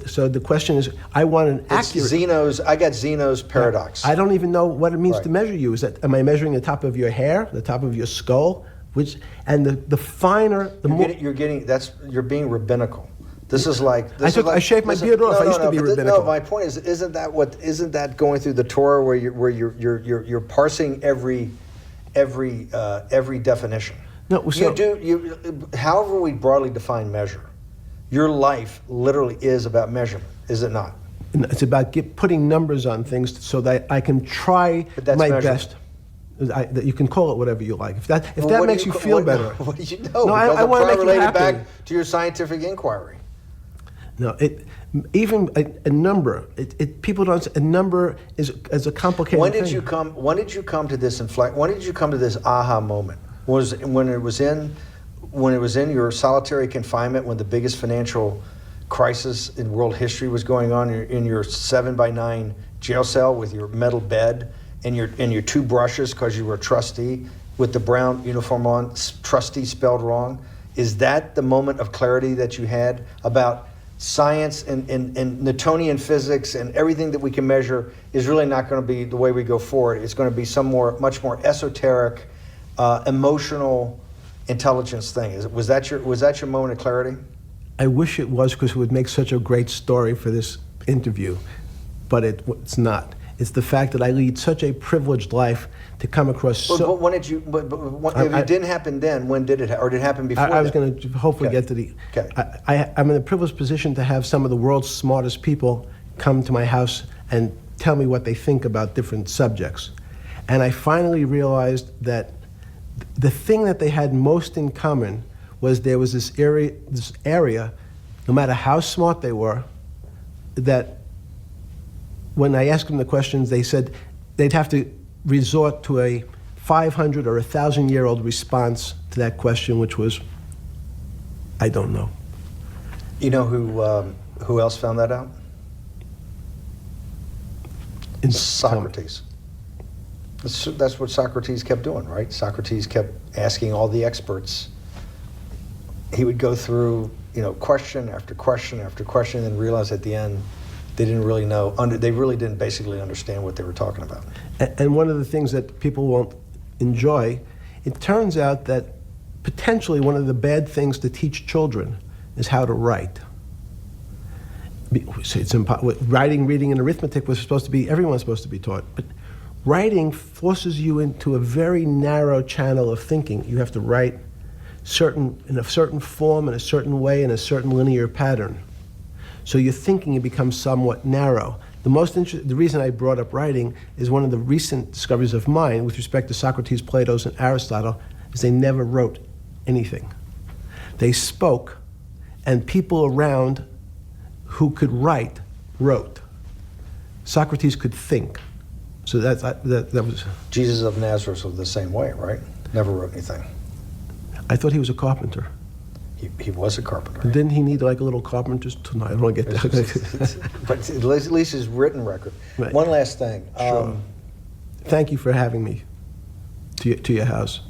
So the question is, I want an accurate. I got Zeno's paradox. I don't even know what it means to measure you. Am I measuring the top of your hair, the top of your skull, the finer, the more. You're being rabbinical. This is like. I shaved my beard off. I used to be rabbinical. No, my point is, isn't that going through the Torah where you're parsing every definition? No, so however we broadly define measure, your life literally is about measurement, is it not? It's about putting numbers on things so that I can try my best. That you can call it whatever you like. If that Well, that what do makes you feel better. What do you know? No, Because I I'm wanna trying to make you relate it happy. back to your scientific inquiry. No, even a number. People don't. A number is a complicated When did thing. you come? When did you come to this When did you come to this aha moment? Was when it was in your solitary confinement, when the biggest financial crisis in world history was going on, in your 7x9 jail cell with your metal bed and your two brushes because you were a trustee with the brown uniform on, trustee spelled wrong. Is that the moment of clarity that you had about science and Newtonian physics and everything that we can measure is really not going to be the way we go forward? It's going to be much more esoteric, emotional intelligence thing. Was that your moment of clarity? I wish it was, because it would make such a great story for this interview, but it's not. It's the fact that I lead such a privileged life to come across. But when did you? If it didn't happen then, when did it? Or did it happen before? I was going to hopefully Okay. get to the. Okay. I'm in a privileged position to have some of the world's smartest people come to my house and tell me what they think about different subjects, and I finally realized that the thing that they had most in common was there was this area, no matter how smart they were, that when I asked them the questions, they said they'd have to resort to a 500 or 1,000-year-old response to that question, which was, I don't know. You know who else found that out? Socrates. That's what Socrates kept doing, right? Socrates kept asking all the experts. He would go through, question after question after question, and realize at the end they didn't really know. They really didn't basically understand what they were talking about. And one of the things that people won't enjoy, it turns out that potentially one of the bad things to teach children is how to write. Writing, reading, and arithmetic was supposed to be, everyone's supposed to be taught. But writing forces you into a very narrow channel of thinking. You have to write in a certain form, in a certain way, in a certain linear pattern. So your thinking becomes somewhat narrow. The reason I brought up writing is one of the recent discoveries of mine with respect to Socrates, Plato, and Aristotle is they never wrote anything. They spoke, and people around who could write wrote. Socrates could think. So that was... Jesus of Nazareth was the same way, right? Never wrote anything. I thought he was a carpenter. He was a carpenter. Didn't he need like a little carpenter's tonight? I don't want to get that. But at least his written record. Right. One last thing. Sure. Thank you for having me to your house.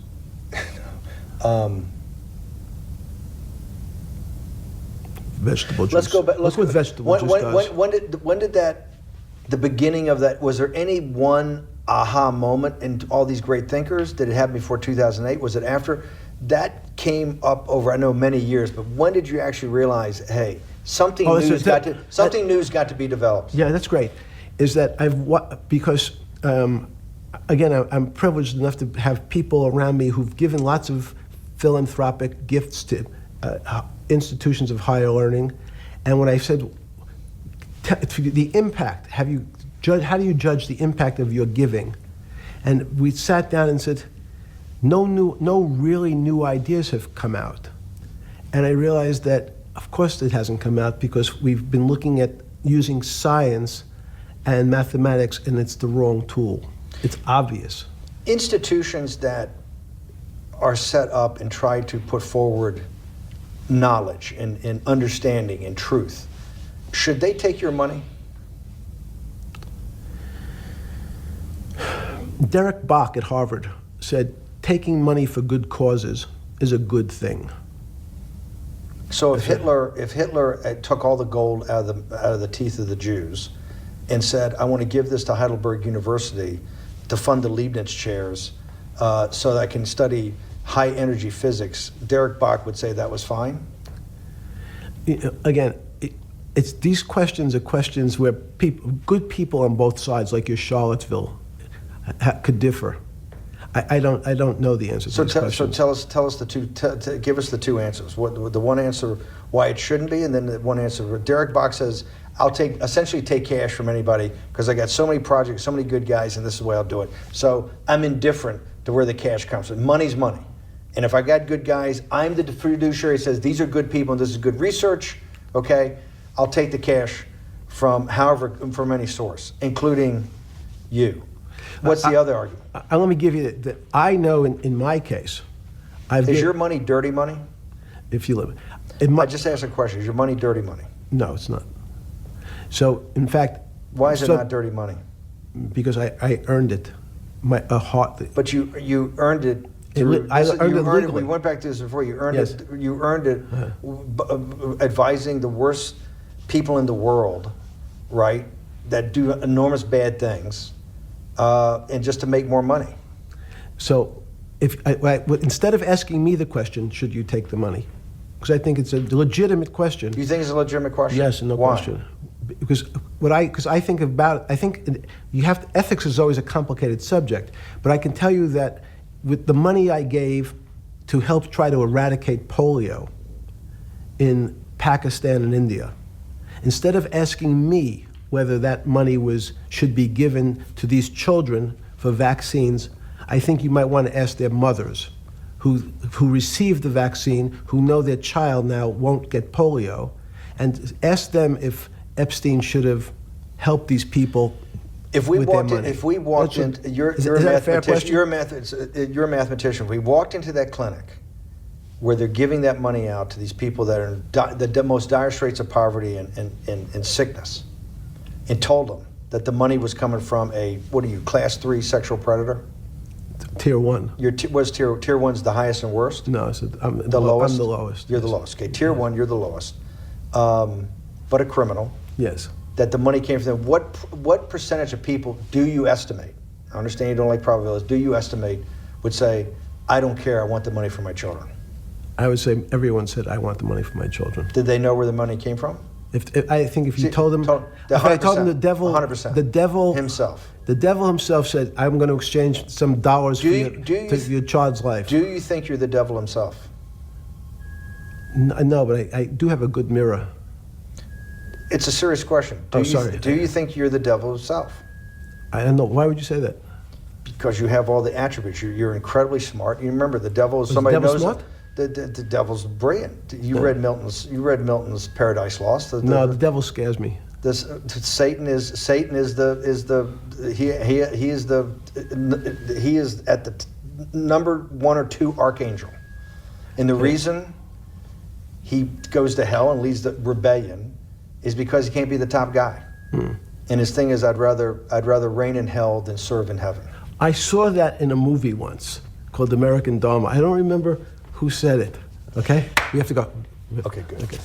Vegetable juice. Let's go back. Look what vegetable juice does. When did that? The beginning of that. Was there any one aha moment in all these great thinkers? Did it happen before 2008? Was it after? That came up over, I know, many years. But when did you actually realize, hey, something new's got to be developed? Yeah, that's great. Is that because again, I'm privileged enough to have people around me who've given lots of philanthropic gifts to institutions of higher learning, and when I said the impact, how do you judge the impact of your giving? And we sat down and said, no really new ideas have come out. And I realized that, of course, it hasn't come out because we've been looking at using science and mathematics, and it's the wrong tool. It's obvious. Institutions that are set up and try to put forward knowledge and understanding and truth, should they take your money? Derek Bach at Harvard said, taking money for good causes is a good thing. So if Hitler took all the gold out of the teeth of the Jews and said, I want to give this to Heidelberg University to fund the Leibniz chairs so that I can study high energy physics, Derek Bach would say that was fine? Again, it's these questions are questions where good people on both sides, like your Charlottesville, could differ. I don't know the answer to So, these so questions. tell us the two. Give us the two answers. What the one answer why it shouldn't be, and then the one answer. Derek Bach says, "I'll essentially take cash from anybody because I got so many projects, so many good guys, and this is the way I'll do it. So I'm indifferent to where the cash comes from. Money's money, and if I got good guys, I'm the fiduciary. Says these are good people and this is good research. Okay, I'll take the cash from any source, including you." What's the other argument? Let me give you that. I know in my case, Is your money dirty money? if you live, I just asked a question. Is your money dirty money? no, it's not. So in fact, Why is it not dirty money? because I earned it, a heart. But you earned it. I earned it legally. We went back to this before. You earned Yes. it. You earned it advising the worst people in the world, right? That do enormous bad things, and just to make more money. So instead of asking me the question, should you take the money? Because I think it's a legitimate question. Do you think it's a legitimate question? Yes, no Why? question. Because I think about, ethics is always a complicated subject, but I can tell you that with the money I gave to help try to eradicate polio in Pakistan and India, instead of asking me whether that money should be given to these children for vaccines, I think you might want to ask their mothers who received the vaccine, who know their child now won't get polio, and ask them if Epstein should have helped these people If we with walked their in, money. if we walked in, you're is a that a fair mathematician. You're a mathematician. If we walked into that clinic where they're giving that money out to these people that are in the most dire straits of poverty and sickness, and told them that the money was coming from class 3 sexual predator? Tier 1. Tier 1's the highest and worst? No, I'm The lowest? I'm the lowest. You're the yes. lowest. Okay, tier 1, you're the lowest. But a criminal. Yes. That the money came from them. What percentage of people do you estimate? I understand you don't like probabilities. Do you estimate would say, I don't care, I want the money for my children? I would say everyone said, I want the money for my children. Did they know where the money came from? I think if you told them, if I told them the devil, 100%. the devil himself. The devil himself said, I'm going to exchange some dollars for your child's life. Do you think you're the devil himself? No, but I do have a good mirror. It's a serious question. Sorry. Do you think you're the devil himself? I don't know. Why would you say that? Because you have all the attributes. You're incredibly smart. You remember the devil is somebody the devil knows. Smart? The devil's brilliant. You read Milton's Paradise Lost. No, the devil scares me. Satan is at the number 1 or 2 archangel, and the reason he goes to hell and leads the rebellion is because he can't be the top guy. And his thing is, I'd rather reign in hell than serve in heaven. I saw that in a movie once called American Dharma. I don't remember who said it. Okay, we have to go. Okay, good. Okay.